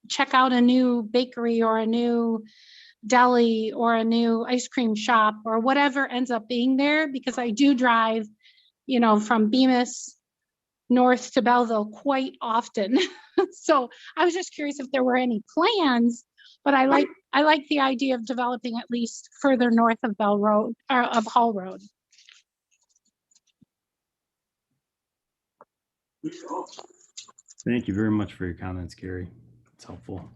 Speaker 13: check out a new bakery or a new deli or a new ice cream shop or whatever ends up being there, because I do drive, from Bemis north to Belleville quite often. So I was just curious if there were any plans, but I like the idea of developing at least further north of Bell Road, or of Hull Road.
Speaker 1: Thank you very much for your comments, Carrie. It's helpful.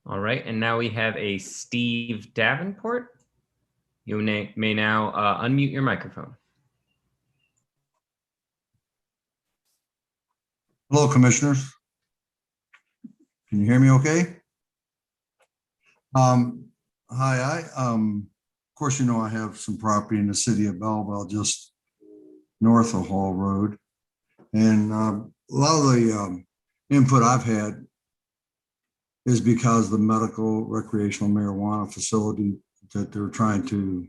Speaker 7: All right, and now we have a Steve Davenport. You may now unmute your microphone.
Speaker 14: Hello, commissioners. Can you hear me okay? Hi, of course, I have some property in the city of Belleville, just north of Hall Road. And a lot of the input I've had is because the medical recreational marijuana facility that they're trying to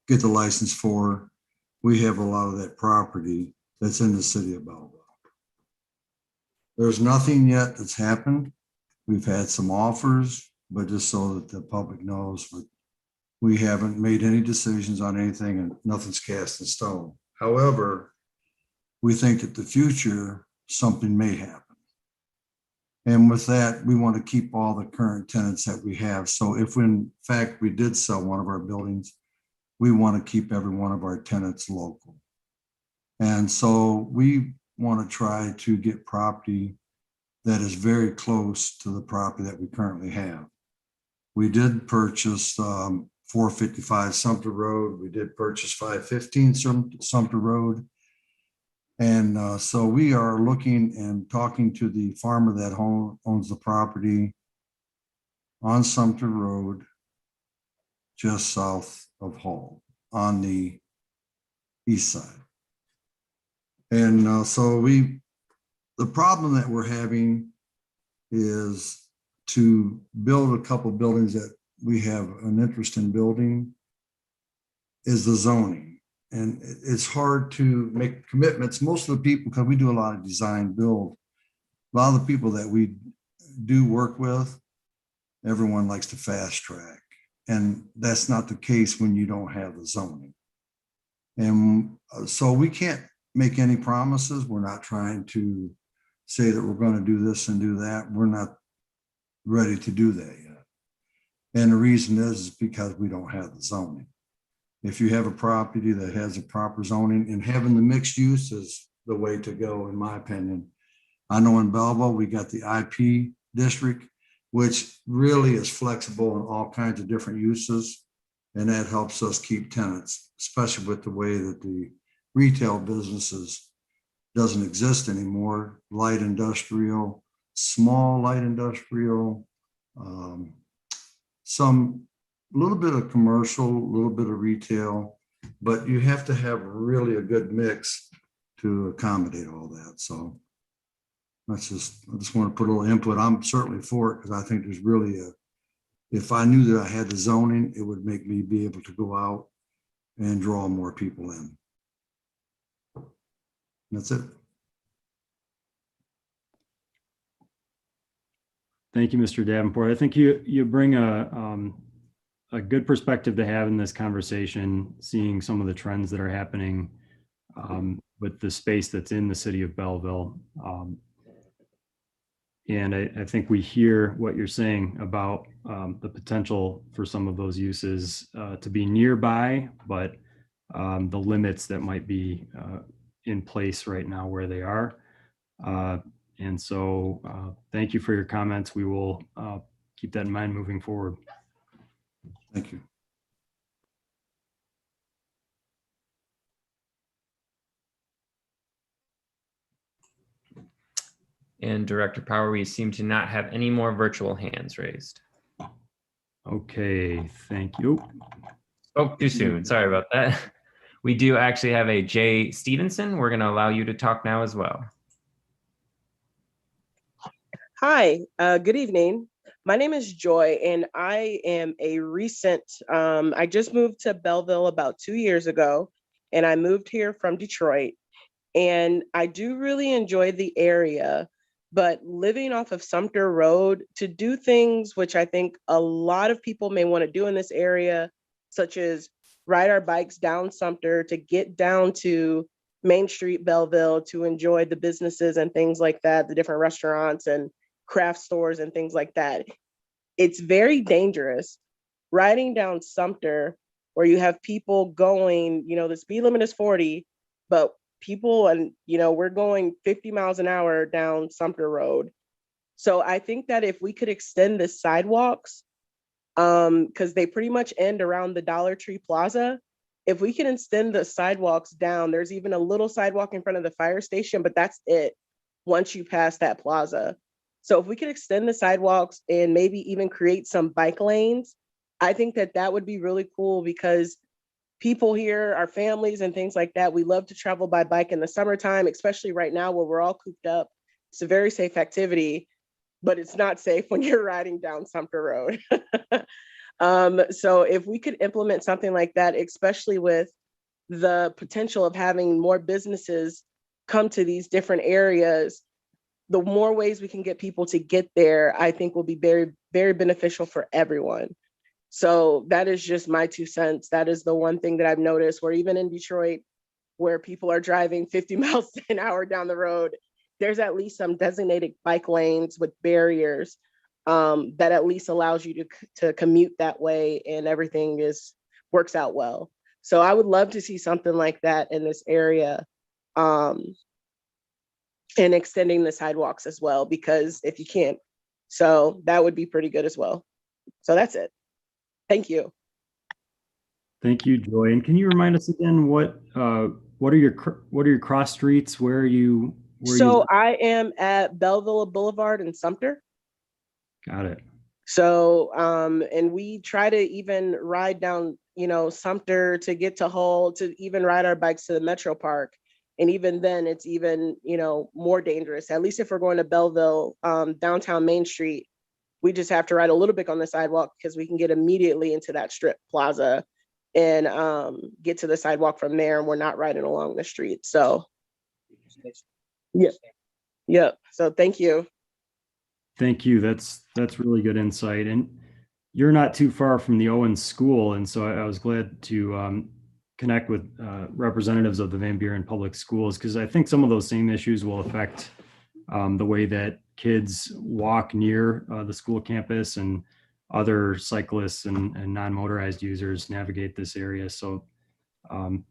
Speaker 14: get the license for, we have a lot of that property that's in the city of Belleville. There's nothing yet that's happened. We've had some offers, but just so that the public knows, but we haven't made any decisions on anything and nothing's cast in stone. However, we think that the future, something may happen. And with that, we want to keep all the current tenants that we have. So if in fact we did sell one of our buildings, we want to keep every one of our tenants local. And so we want to try to get property that is very close to the property that we currently have. We did purchase 455 Sumpter Road. We did purchase 515 Sumpter Road. And so we are looking and talking to the farmer that owns the property on Sumpter Road, just south of Hull on the east side. And so the problem that we're having is to build a couple buildings that we have an interest in building is the zoning. And it's hard to make commitments. Most of the people, because we do a lot of design build, a lot of the people that we do work with, everyone likes to fast track. And that's not the case when you don't have the zoning. And so we can't make any promises. We're not trying to say that we're going to do this and do that. We're not ready to do that yet. And the reason is because we don't have the zoning. If you have a property that has a proper zoning, and having the mixed use is the way to go, in my opinion. I know in Belleville, we got the IP district, which really is flexible in all kinds of different uses. And that helps us keep tenants, especially with the way that the retail businesses doesn't exist anymore. Light industrial, small light industrial, some little bit of commercial, a little bit of retail, but you have to have really a good mix to accommodate all that. So I just want to put a little input. I'm certainly for it because I think there's really if I knew that I had the zoning, it would make me be able to go out and draw more people in. That's it.
Speaker 1: Thank you, Mr. Davenport. I think you bring a good perspective to have in this conversation, seeing some of the trends that are happening with the space that's in the city of Belleville. And I think we hear what you're saying about the potential for some of those uses to be nearby, but the limits that might be in place right now where they are. And so thank you for your comments. We will keep that in mind moving forward.
Speaker 14: Thank you.
Speaker 7: And Director Power, we seem to not have any more virtual hands raised.
Speaker 1: Okay, thank you.
Speaker 7: Spoke too soon. Sorry about that. We do actually have a Jay Stevenson. We're going to allow you to talk now as well.
Speaker 15: Hi, good evening. My name is Joy, and I am a recent, I just moved to Belleville about 2 years ago, and I moved here from Detroit. And I do really enjoy the area, but living off of Sumpter Road to do things which I think a lot of people may want to do in this area, such as ride our bikes down Sumpter to get down to Main Street, Belleville, to enjoy the businesses and things like that, the different restaurants and craft stores and things like that. It's very dangerous riding down Sumpter where you have people going, the speed limit is 40, but people and we're going 50 miles an hour down Sumpter Road. So I think that if we could extend the sidewalks, because they pretty much end around the Dollar Tree Plaza, if we can extend the sidewalks down, there's even a little sidewalk in front of the fire station, but that's it once you pass that plaza. So if we could extend the sidewalks and maybe even create some bike lanes, I think that that would be really cool because people here, our families and things like that, we love to travel by bike in the summertime, especially right now where we're all cooped up. It's a very safe activity, but it's not safe when you're riding down Sumpter Road. So if we could implement something like that, especially with the potential of having more businesses come to these different areas, the more ways we can get people to get there, I think will be very, very beneficial for everyone. So that is just my 2 cents. That is the one thing that I've noticed, where even in Detroit, where people are driving 50 miles an hour down the road, there's at least some designated bike lanes with barriers that at least allows you to commute that way, and everything works out well. So I would love to see something like that in this area, and extending the sidewalks as well, because if you can't, so that would be pretty good as well. So that's it. Thank you.
Speaker 1: Thank you, Joy. And can you remind us again what are your cross streets? Where are you?
Speaker 15: I am at Belleville Boulevard in Sumpter.
Speaker 1: Got it.
Speaker 15: So and we try to even ride down, Sumpter to get to Hull, to even ride our bikes to the Metro Park. And even then it's even, more dangerous. At least if we're going to Belleville, downtown Main Street, We just have to ride a little bit on the sidewalk because we can get immediately into that strip plaza and get to the sidewalk from there. And we're not riding along the street. So, yeah. Yep. So thank you.
Speaker 1: Thank you. That's really good insight. And you're not too far from the Owens School. And so I was glad to connect with representatives of the Van Buren Public Schools, because I think some of those same issues will affect the way that kids walk near the school campus and other cyclists and non-motorized users navigate this area. So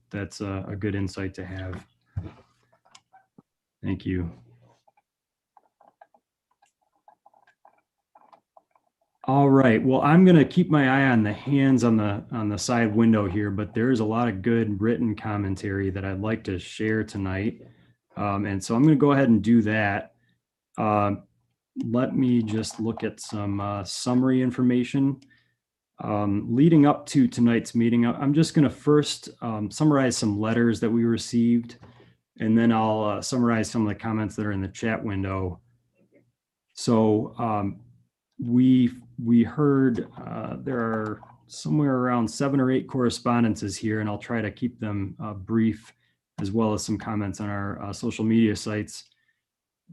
Speaker 1: that's a good insight to have. Thank you. All right. Well, I'm going to keep my eye on the hands on the side window here, but there's a lot of good written commentary that I'd like to share tonight. And so I'm going to go ahead and do that. Let me just look at some summary information. Leading up to tonight's meeting, I'm just going to first summarize some letters that we received, and then I'll summarize some of the comments that are in the chat window. So we heard there are somewhere around 7 or 8 correspondences here, and I'll try to keep them brief, as well as some comments on our social media sites.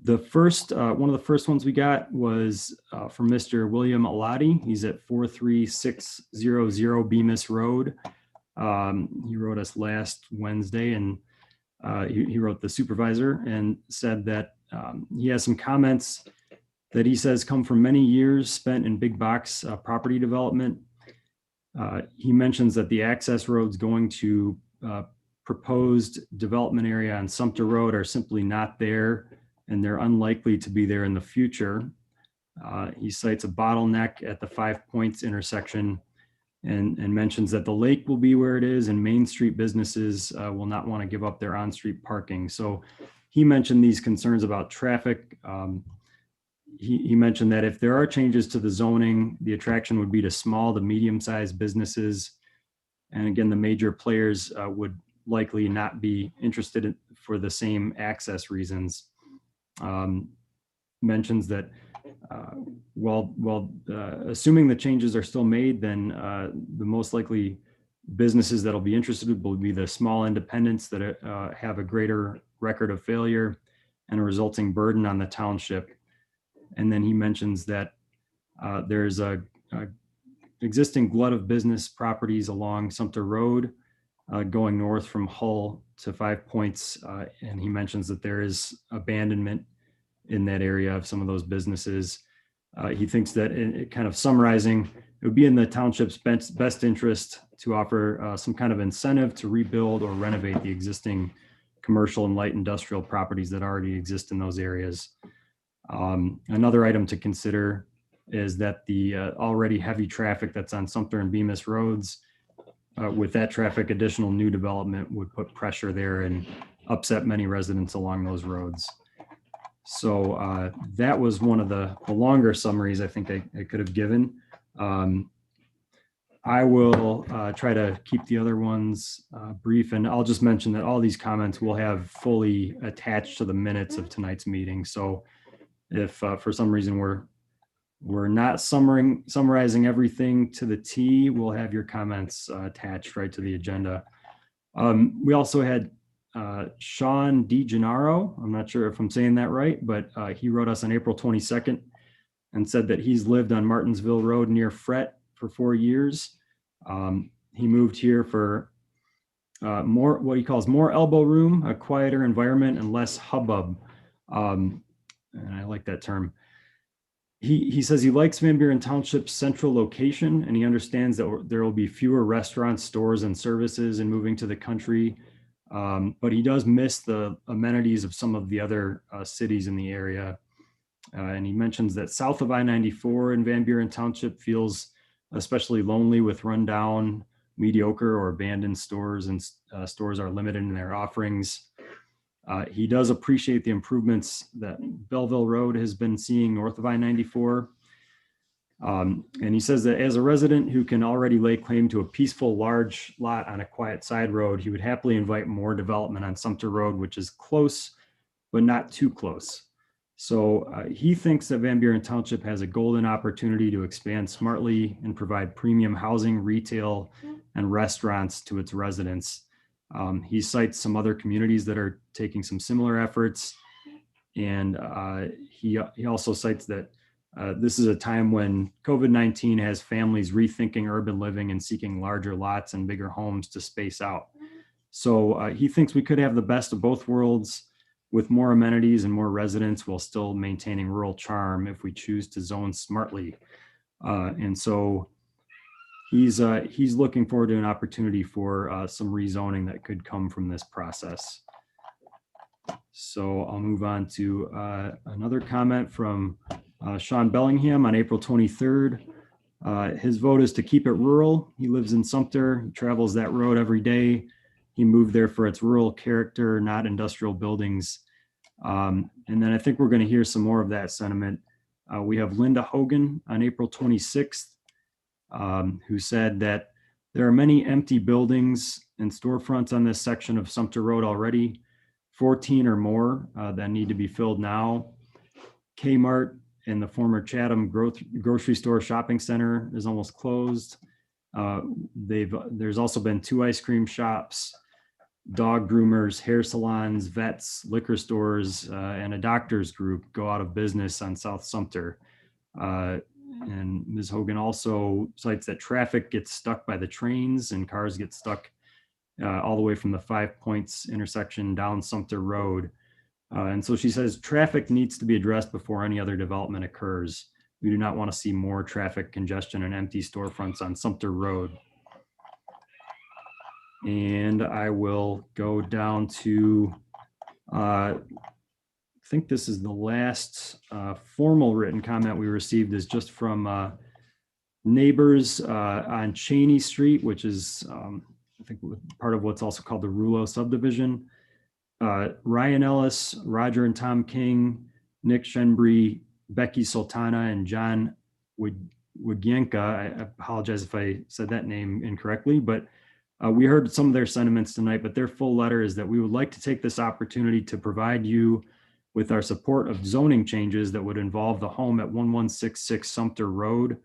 Speaker 1: The first, one of the first ones we got was from Mr. William Alati. He's at 43600 Bemis Road. He wrote us last Wednesday, and he wrote the supervisor and said that he has some comments that he says come from many years spent in big box property development. He mentions that the access roads going to proposed development area on Sumpter Road are simply not there, and they're unlikely to be there in the future. He cites a bottleneck at the 5 Points intersection and mentions that the lake will be where it is, and Main Street businesses will not want to give up their on-street parking. So he mentioned these concerns about traffic. He mentioned that if there are changes to the zoning, the attraction would be to small to medium-sized businesses. And again, the major players would likely not be interested in, for the same access reasons. Mentions that assuming the changes are still made, then the most likely businesses that'll be interested will be the small independents that have a greater record of failure and a resulting burden on the township. And then he mentions that there's a existing glut of business properties along Sumpter Road going north from Hull to 5 Points. And he mentions that there is abandonment in that area of some of those businesses. He thinks that, kind of summarizing, it would be in the township's best interest to offer some kind of incentive to rebuild or renovate the existing commercial and light industrial properties that already exist in those areas. Another item to consider is that the already heavy traffic that's on Sumpter and Bemis roads, with that traffic, additional new development would put pressure there and upset many residents along those roads. So that was one of the longer summaries I think I could have given. I will try to keep the other ones brief, and I'll just mention that all these comments will have fully attached to the minutes of tonight's meeting. So if for some reason we're not summarizing everything to the T, we'll have your comments attached right to the agenda. We also had Sean DiGennaro. I'm not sure if I'm saying that right, but he wrote us on April 22nd and said that he's lived on Martinsville Road near Fret for 4 years. He moved here for more, what he calls more elbow room, a quieter environment, and less hubbub. And I like that term. He says he likes Van Buren Township's central location, and he understands that there will be fewer restaurants, stores, and services in moving to the country. But he does miss the amenities of some of the other cities in the area. And he mentions that south of I-94 in Van Buren Township feels especially lonely with rundown, mediocre, or abandoned stores, and stores are limited in their offerings. He does appreciate the improvements that Belleville Road has been seeing north of I-94. And he says that as a resident who can already lay claim to a peaceful, large lot on a quiet side road, he would happily invite more development on Sumpter Road, which is close, but not too close. So he thinks that Van Buren Township has a golden opportunity to expand smartly and provide premium housing, retail, and restaurants to its residents. He cites some other communities that are taking some similar efforts. And he also cites that this is a time when COVID-19 has families rethinking urban living and seeking larger lots and bigger homes to space out. So he thinks we could have the best of both worlds with more amenities and more residents while still maintaining rural charm if we choose to zone smartly. And so he's looking forward to an opportunity for some rezoning that could come from this process. So I'll move on to another comment from Sean Bellingham on April 23rd. His vote is to keep it rural. He lives in Sumpter, he travels that road every day. He moved there for its rural character, not industrial buildings. And then I think we're going to hear some more of that sentiment. We have Linda Hogan on April 26th, who said that there are many empty buildings and storefronts on this section of Sumpter Road already, 14 or more that need to be filled now. Kmart and the former Chatham grocery store shopping center is almost closed. There's also been 2 ice cream shops, dog groomers, hair salons, vets, liquor stores, and a doctor's group go out of business on South Sumpter. And Ms. Hogan also cites that traffic gets stuck by the trains and cars get stuck all the way from the 5 Points intersection down Sumpter Road. And so she says traffic needs to be addressed before any other development occurs. We do not want to see more traffic congestion and empty storefronts on Sumpter Road. And I will go down to, I think this is the last formal written comment we received is just from neighbors on Cheney Street, which is I think part of what's also called the Rulo subdivision. Ryan Ellis, Roger and Tom King, Nick Shenbury, Becky Sultana, and John Wigyenka. I apologize if I said that name incorrectly, but we heard some of their sentiments tonight, but their full letter is that we would like to take this opportunity to provide you with our support of zoning changes that would involve the home at 1166 Sumpter Road.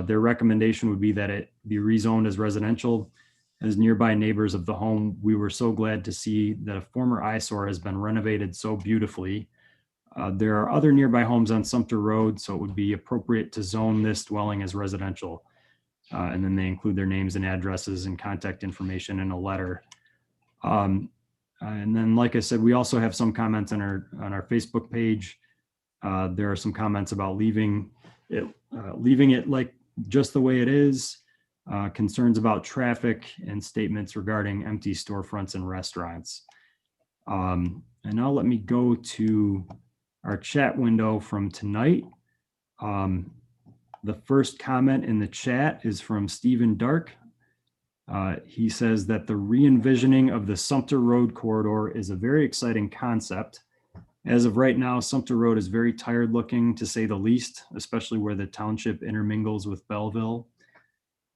Speaker 1: Their recommendation would be that it be rezoned as residential. As nearby neighbors of the home, we were so glad to see that a former eyesore has been renovated so beautifully. There are other nearby homes on Sumpter Road, so it would be appropriate to zone this dwelling as residential. And then they include their names and addresses and contact information in a letter. And then, like I said, we also have some comments on our Facebook page. There are some comments about leaving it like just the way it is, concerns about traffic, and statements regarding empty storefronts and restaurants. And now let me go to our chat window from tonight. The first comment in the chat is from Stephen Dark. He says that the re-envisioning of the Sumpter Road corridor is a very exciting concept. As of right now, Sumpter Road is very tired looking, to say the least, especially where the township intermingles with Belleville.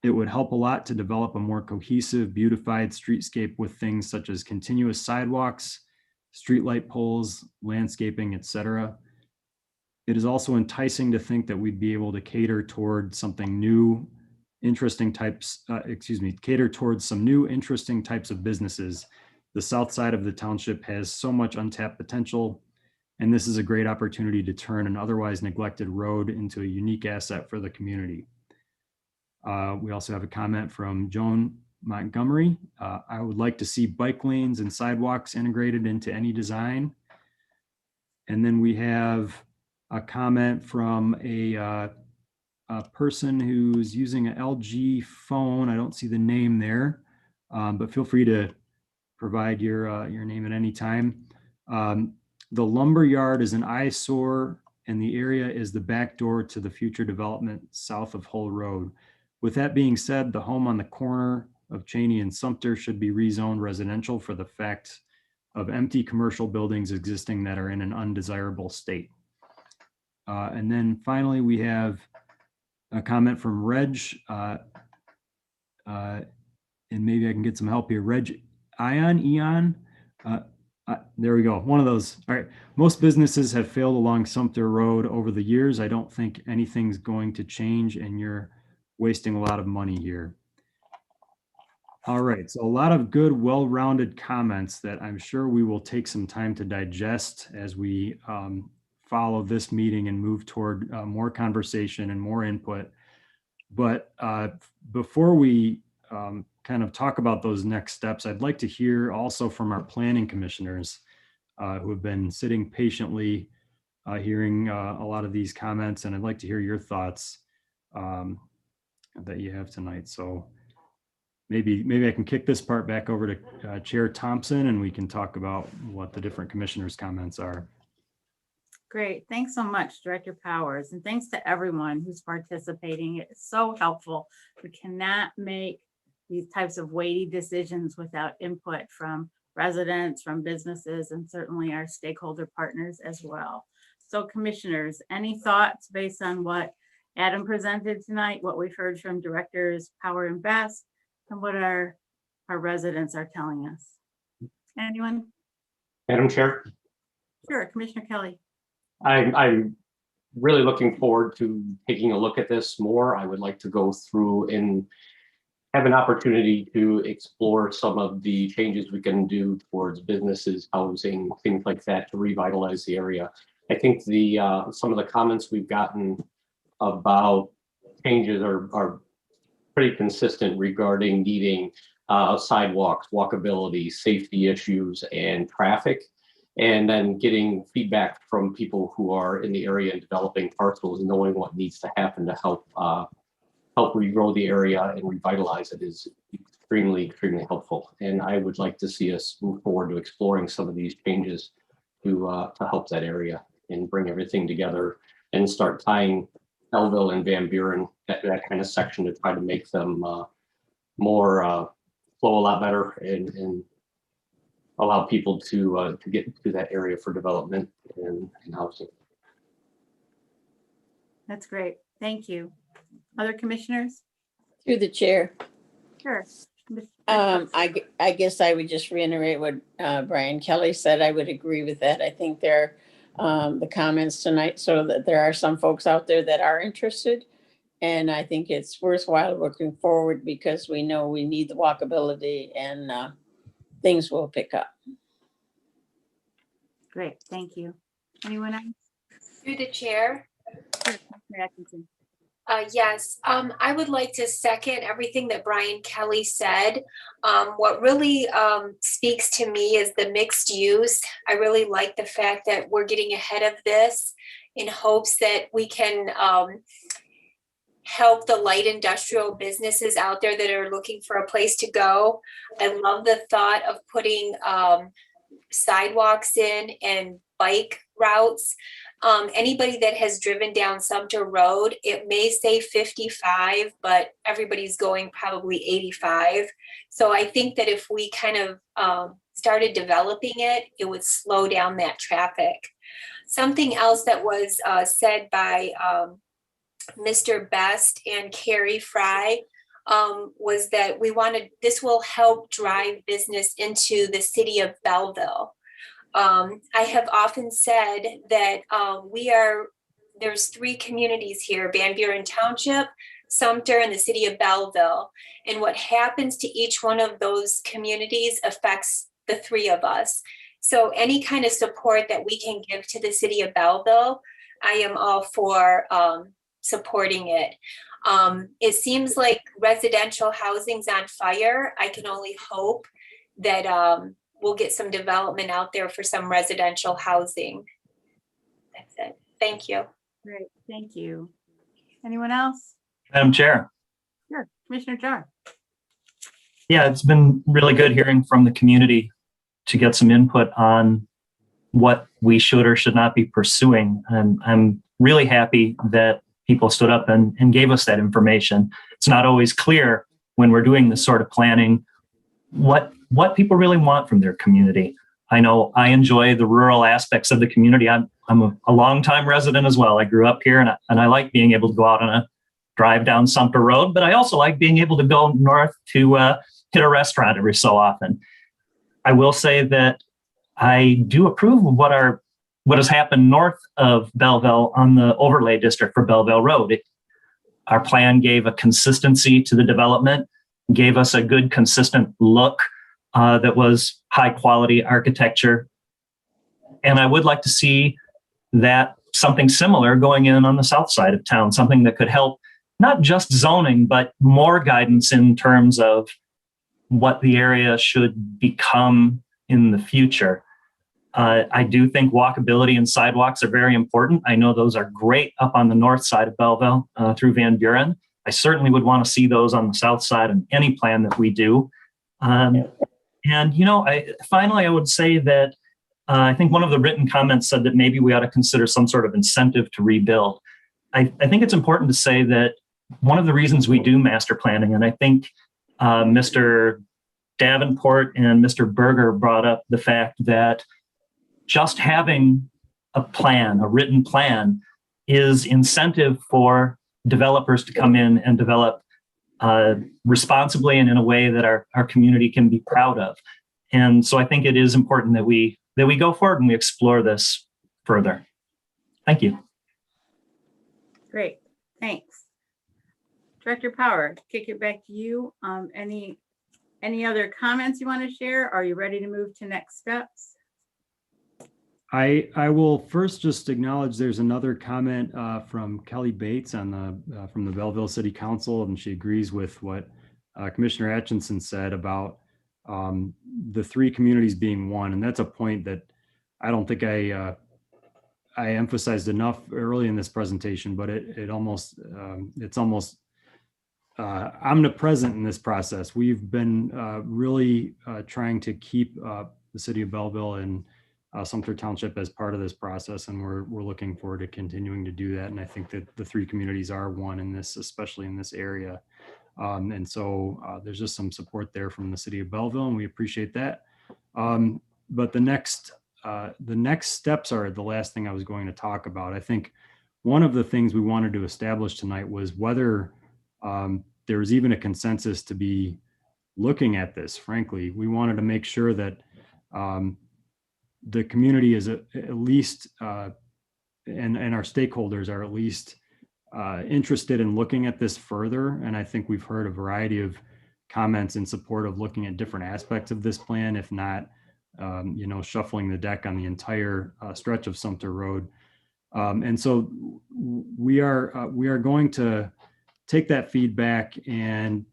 Speaker 1: It would help a lot to develop a more cohesive, beautified streetscape with things such as continuous sidewalks, streetlight poles, landscaping, etc. It is also enticing to think that we'd be able to cater toward something new, cater towards some new, interesting types of businesses. The south side of the township has so much untapped potential, and this is a great opportunity to turn an otherwise neglected road into a unique asset for the community. We also have a comment from Joan Montgomery. I would like to see bike lanes and sidewalks integrated into any design. And then we have a comment from a person who's using an LG phone. I don't see the name there, but feel free to provide your name at any time. The lumber yard is an eyesore, and the area is the back door to the future development south of Hull Road. With that being said, the home on the corner of Cheney and Sumpter should be rezoned residential for the fact of empty commercial buildings existing that are in an undesirable state. And then finally, we have a comment from Reg, and maybe I can get some help here. Reg Eon, There we go. One of those. All right. Most businesses have failed along Sumpter Road over the years. I don't think anything's going to change, and you're wasting a lot of money here. All right. So a lot of good, well-rounded comments that I'm sure we will take some time to digest as we follow this meeting and move toward more conversation and more input. But before we kind of talk about those next steps, I'd like to hear also from our planning commissioners who have been sitting patiently hearing a lot of these comments, and I'd like to hear your thoughts that you have tonight. So maybe I can kick this part back over to Chair Thompson, and we can talk about what the different commissioners' comments are.
Speaker 2: Great. Thanks so much, Director Powers. And thanks to everyone who's participating. It's so helpful. We cannot make these types of weighty decisions without input from residents, from businesses, and certainly our stakeholder partners as well. So commissioners, any thoughts based on what Adam presented tonight, what we've heard from Directors Power and Best, and what our residents are telling us? Anyone?
Speaker 4: Madam Chair,
Speaker 2: Sure, Commissioner Kelly.
Speaker 4: I'm really looking forward to taking a look at this more. I would like to go through and have an opportunity to explore some of the changes we can do towards businesses, housing, things like that to revitalize the area. I think some of the comments we've gotten about changes are pretty consistent regarding needing sidewalks, walkability, safety issues, and traffic. And then getting feedback from people who are in the area and developing parcels, knowing what needs to happen to help regrow the area and revitalize it is extremely helpful. And I would like to see us move forward to exploring some of these changes to help that area and bring everything together and start tying Belleville and Van Buren, that kind of section, to try to make them more flow a lot better and allow people to get to that area for development and housing.
Speaker 2: That's great. Thank you. Other commissioners?
Speaker 5: Through the chair.
Speaker 2: Sure.
Speaker 5: I guess I would just reiterate what Brian Kelly said. I would agree with that. I think there the comments tonight, so that there are some folks out there that are interested. And I think it's worthwhile looking forward because we know we need the walkability and things will pick up.
Speaker 2: Great, thank you. Anyone else?
Speaker 16: Through the chair.
Speaker 2: Sure, Commissioner Atkinson.
Speaker 16: Yes, I would like to second everything that Brian Kelly said. What really speaks to me is the mixed use. I really like the fact that we're getting ahead of this in hopes that we can help the light industrial businesses out there that are looking for a place to go. I love the thought of putting sidewalks in and bike routes. Anybody that has driven down Sumpter Road, it may say 55, but everybody's going probably 85. So I think that if we kind of started developing it, it would slow down that traffic. Something else that was said by Mr. Best and Carrie Fry was that this will help drive business into the city of Belleville. I have often said that there's 3 communities here, Van Buren Township, Sumpter, and the city of Belleville. And what happens to each one of those communities affects the 3 of us. So any kind of support that we can give to the city of Belleville, I am all for supporting it. It seems like residential housing's on fire. I can only hope that we'll get some development out there for some residential housing. That's it. Thank you.
Speaker 2: Great, thank you. Anyone else?
Speaker 17: Madam Chair.
Speaker 2: Sure, Commissioner Jar.
Speaker 17: Yeah, it's been really good hearing from the community to get some input on what we should or should not be pursuing. And I'm really happy that people stood up and gave us that information. It's not always clear when we're doing this sort of planning what people really want from their community. I know I enjoy the rural aspects of the community. I'm a longtime resident as well. I grew up here and I like being able to go out on a drive down Sumpter Road, but I also like being able to go north to hit a restaurant every so often. I will say that I do approve of what has happened north of Belleville on the overlay district for Belleville Road. Our plan gave a consistency to the development, gave us a good consistent look that was high quality architecture. And I would like to see that something similar going in on the south side of town, something that could help not just zoning, but more guidance in terms of what the area should become in the future. I do think walkability and sidewalks are very important. I know those are great up on the north side of Belleville through Van Buren. I certainly would want to see those on the south side in any plan that we do. And, you know, finally, I would say that I think one of the written comments said that maybe we ought to consider some sort of incentive to rebuild. I think it's important to say that one of the reasons we do master planning, and I think Mr. Davenport and Mr. Berger brought up the fact that just having a plan, a written plan, is incentive for developers to come in and develop responsibly and in a way that our community can be proud of. And so I think it is important that we go forward and we explore this further. Thank you.
Speaker 2: Great, thanks. Director Power, kick it back to you. Any other comments you want to share? Are you ready to move to next steps?
Speaker 1: I will first just acknowledge there's another comment from Kelly Bates on from the Belleville City Council, and she agrees with what Commissioner Atchison said about the three communities being one, and that's a point that I don't think I emphasized enough early in this presentation, but it's almost omnipresent in this process. We've been really trying to keep the city of Belleville and Sumpter Township as part of this process, and we're looking forward to continuing to do that. And I think that the three communities are one in this, especially in this area. And so there's just some support there from the city of Belleville, and we appreciate that. But the next steps are the last thing I was going to talk about. I think one of the things we wanted to establish tonight was whether there was even a consensus to be looking at this. Frankly, we wanted to make sure that the community is at least, and our stakeholders are at least interested in looking at this further. And I think we've heard a variety of comments in support of looking at different aspects of this plan, if not, you know, shuffling the deck on the entire stretch of Sumpter Road. And so we are going to take that feedback and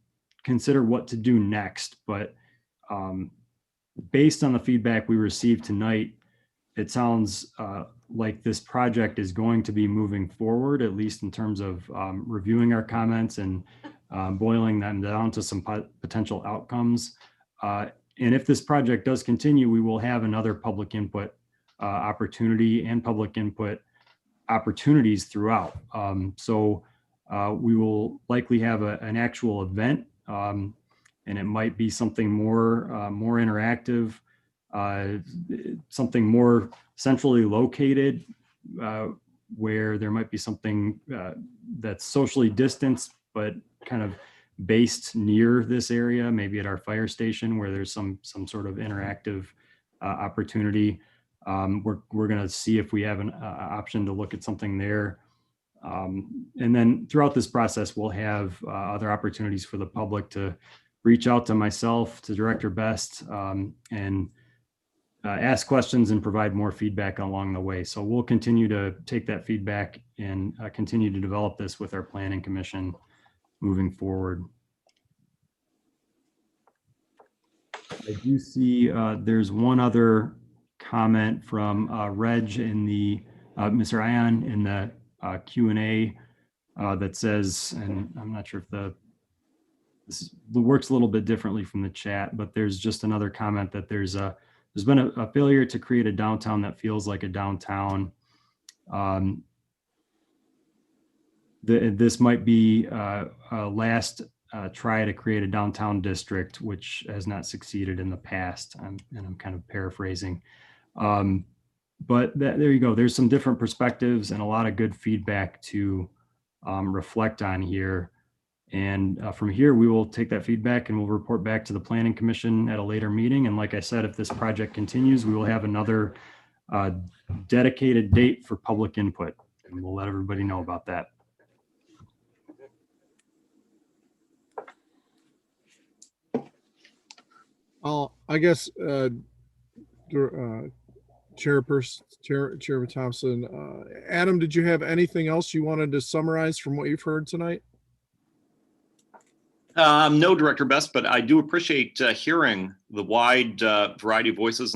Speaker 1: consider what to do next. But based on the feedback we received tonight, it sounds like this project is going to be moving forward, at least in terms of reviewing our comments and boiling them down to some potential outcomes. And if this project does continue, we will have another public input opportunity and public input opportunities throughout. So we will likely have an actual event, and it might be something more interactive, something more centrally located, where there might be something that's socially distanced, but kind of based near this area, maybe at our fire station where there's some sort of interactive opportunity. We're going to see if we have an option to look at something there. And then throughout this process, we'll have other opportunities for the public to reach out to myself, to Director Best, and ask questions and provide more feedback along the way. So we'll continue to take that feedback and continue to develop this with our Planning Commission moving forward. I do see there's one other comment from Reg in the Mr. Ion in the Q&A that says, and I'm not sure if this works a little bit differently from the chat, but there's just another comment that there's been a failure to create a downtown that feels like a downtown. This might be a last try to create a downtown district, which has not succeeded in the past. And I'm kind of paraphrasing. But there you go. There's some different perspectives and a lot of good feedback to reflect on here. And from here, we will take that feedback and we'll report back to the Planning Commission at a later meeting. And like I said, if this project continues, we will have another dedicated date for public input. And we'll let everybody know about that.
Speaker 10: I guess, Chairman Thompson, Adam, did you have anything else you wanted to summarize from what you've heard tonight?
Speaker 6: No, Director Best, but I do appreciate hearing the wide variety of voices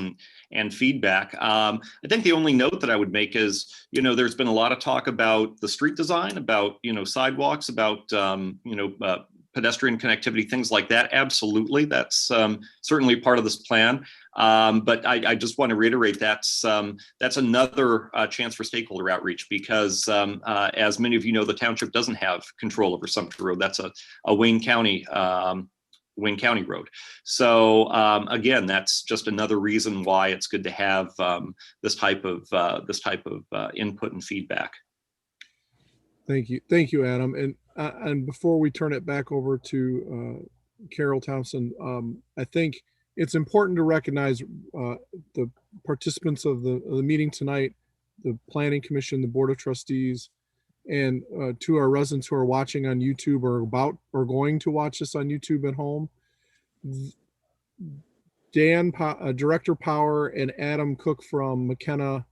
Speaker 6: and feedback. I think the only note that I would make is, there's been a lot of talk about the street design, about, sidewalks, about, pedestrian connectivity, things like that. Absolutely. That's certainly part of this plan. But I just want to reiterate that's another chance for stakeholder outreach because as many of you know, the township doesn't have control over Sumpter Road. That's a Wayne County road. So again, that's just another reason why it's good to have this type of input and feedback.
Speaker 10: Thank you, Adam. And before we turn it back over to Carol Thompson, I think it's important to recognize the participants of the meeting tonight, the Planning Commission, the Board of Trustees, and to our residents who are watching on YouTube or going to watch this on YouTube at home. Director Power and Adam Cook from McKenna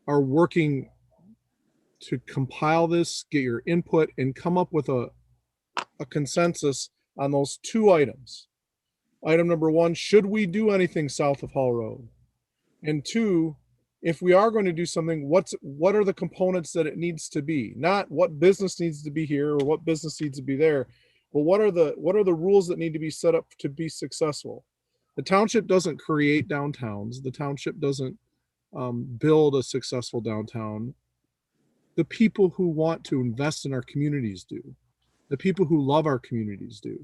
Speaker 10: are working to compile this, get your input, and come up with a consensus on those two items. Item number one, should we do anything south of Hall Road? And two, if we are going to do something, what are the components that it needs to be? Not what business needs to be here or what business needs to be there, but what are the rules that need to be set up to be successful? The township doesn't create downtowns. The township doesn't build a successful downtown. The people who want to invest in our communities do. The people who love our communities do.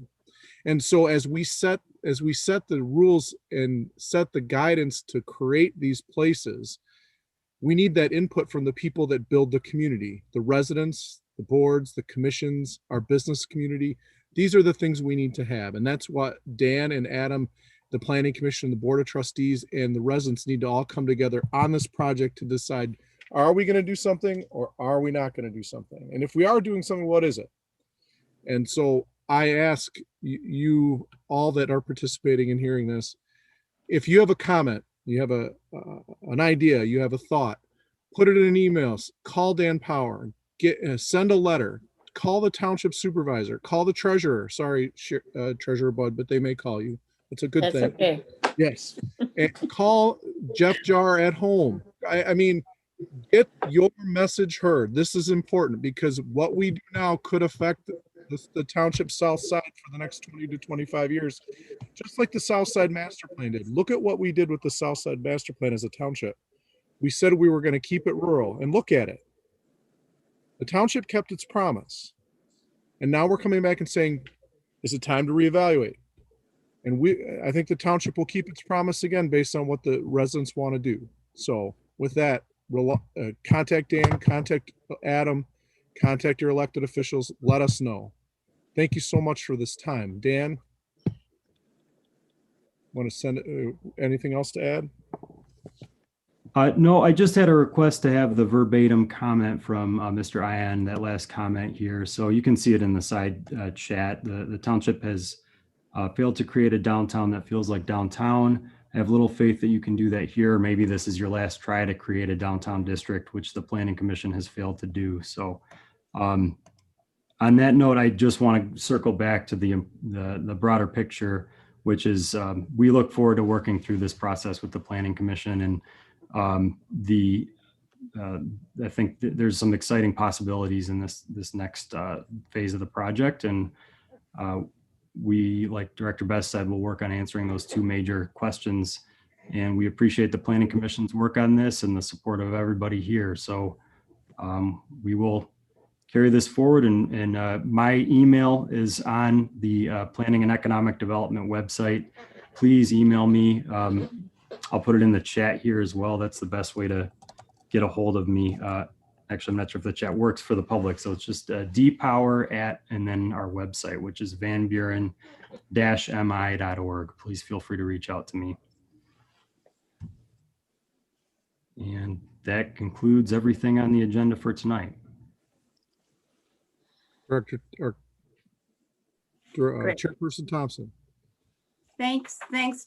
Speaker 10: And so as we set the rules and set the guidance to create these places, we need that input from the people that build the community, the residents, the boards, the commissions, our business community. These are the things we need to have. And that's what Dan and Adam, the Planning Commission, the Board of Trustees, and the residents need to all come together on this project to decide, are we going to do something or are we not going to do something? And if we are doing something, what is it? And so I ask you all that are participating in hearing this, if you have a comment, you have an idea, you have a thought, put it in an email, call Dan Power, send a letter, call the township supervisor, call the treasurer. Sorry, Treasurer Bud, but they may call you. It's a good thing.
Speaker 5: That's okay.
Speaker 10: Yes. And call Jeff Jar at home. I mean, get your message heard. This is important because what we do now could affect the township south side for the next 20 to 25 years, just like the South Side Master Plan did. Look at what we did with the South Side Master Plan as a township. We said we were going to keep it rural, and look at it. The township kept its promise. And now we're coming back and saying, is it time to reevaluate? And I think the township will keep its promise again based on what the residents want to do. So with that, contact Dan, contact Adam, contact your elected officials, let us know. Thank you so much for this time. Dan, want to send anything else to add?
Speaker 1: No, I just had a request to have the verbatim comment from Mr. Ian, that last comment here. So you can see it in the side chat. The township has failed to create a downtown that feels like downtown. I have little faith that you can do that here. Maybe this is your last try to create a downtown district, which the Planning Commission has failed to do. So on that note, I just want to circle back to the broader picture, which is we look forward to working through this process with the Planning Commission, and I think there's some exciting possibilities in this next phase of the project, and we, like Director Best said, will work on answering those two major questions. And we appreciate the Planning Commission's work on this and the support of everybody here. So we will carry this forward. And my email is on the Planning and Economic Development website. Please email me. I'll put it in the chat here as well. That's the best way to get a hold of me. actually, I'm not sure if the chat works for the public. So it's just dpower at, and then our website, which is vanburen-mi.org. Please feel free to reach out to me. And that concludes everything on the agenda for tonight.
Speaker 10: Director or
Speaker 2: Great.
Speaker 10: Chairperson Thompson.
Speaker 2: Thanks,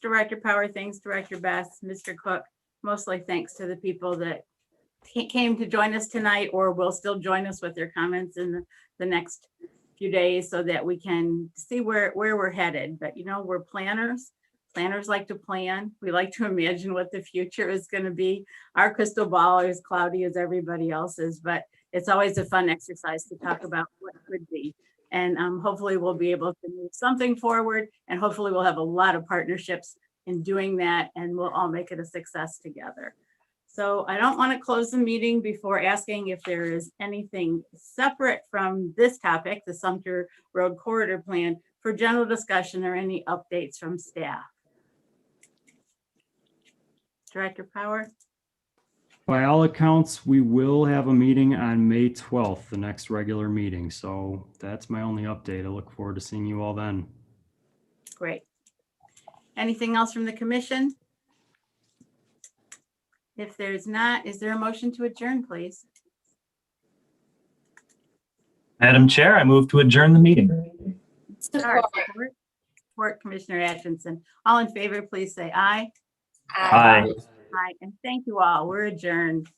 Speaker 2: Director Power. Thanks, Director Best, Mr. Cook. Mostly thanks to the people that came to join us tonight or will still join us with their comments in the next few days so that we can see where we're headed. But, you know, we're planners. Planners like to plan. We like to imagine what the future is going to be. Our crystal ball is cloudy as everybody else's, but it's always a fun exercise to talk about what could be. And hopefully we'll be able to move something forward, and hopefully we'll have a lot of partnerships in doing that, and we'll all make it a success together. So I don't want to close the meeting before asking if there is anything separate from this topic, the Sumpter Road Corridor Plan, for general discussion or any updates from staff. Director Power?
Speaker 1: By all accounts, we will have a meeting on May 12th, the next regular meeting. So that's my only update. I look forward to seeing you all then.
Speaker 2: Great. Anything else from the commission? If there's not, is there a motion to adjourn, please?
Speaker 17: Madam Chair, I move to adjourn the meeting.
Speaker 2: Support Commissioner Atkinson. All in favor, please say aye.
Speaker 17: Aye.
Speaker 2: Aye, and thank you all. We're adjourned.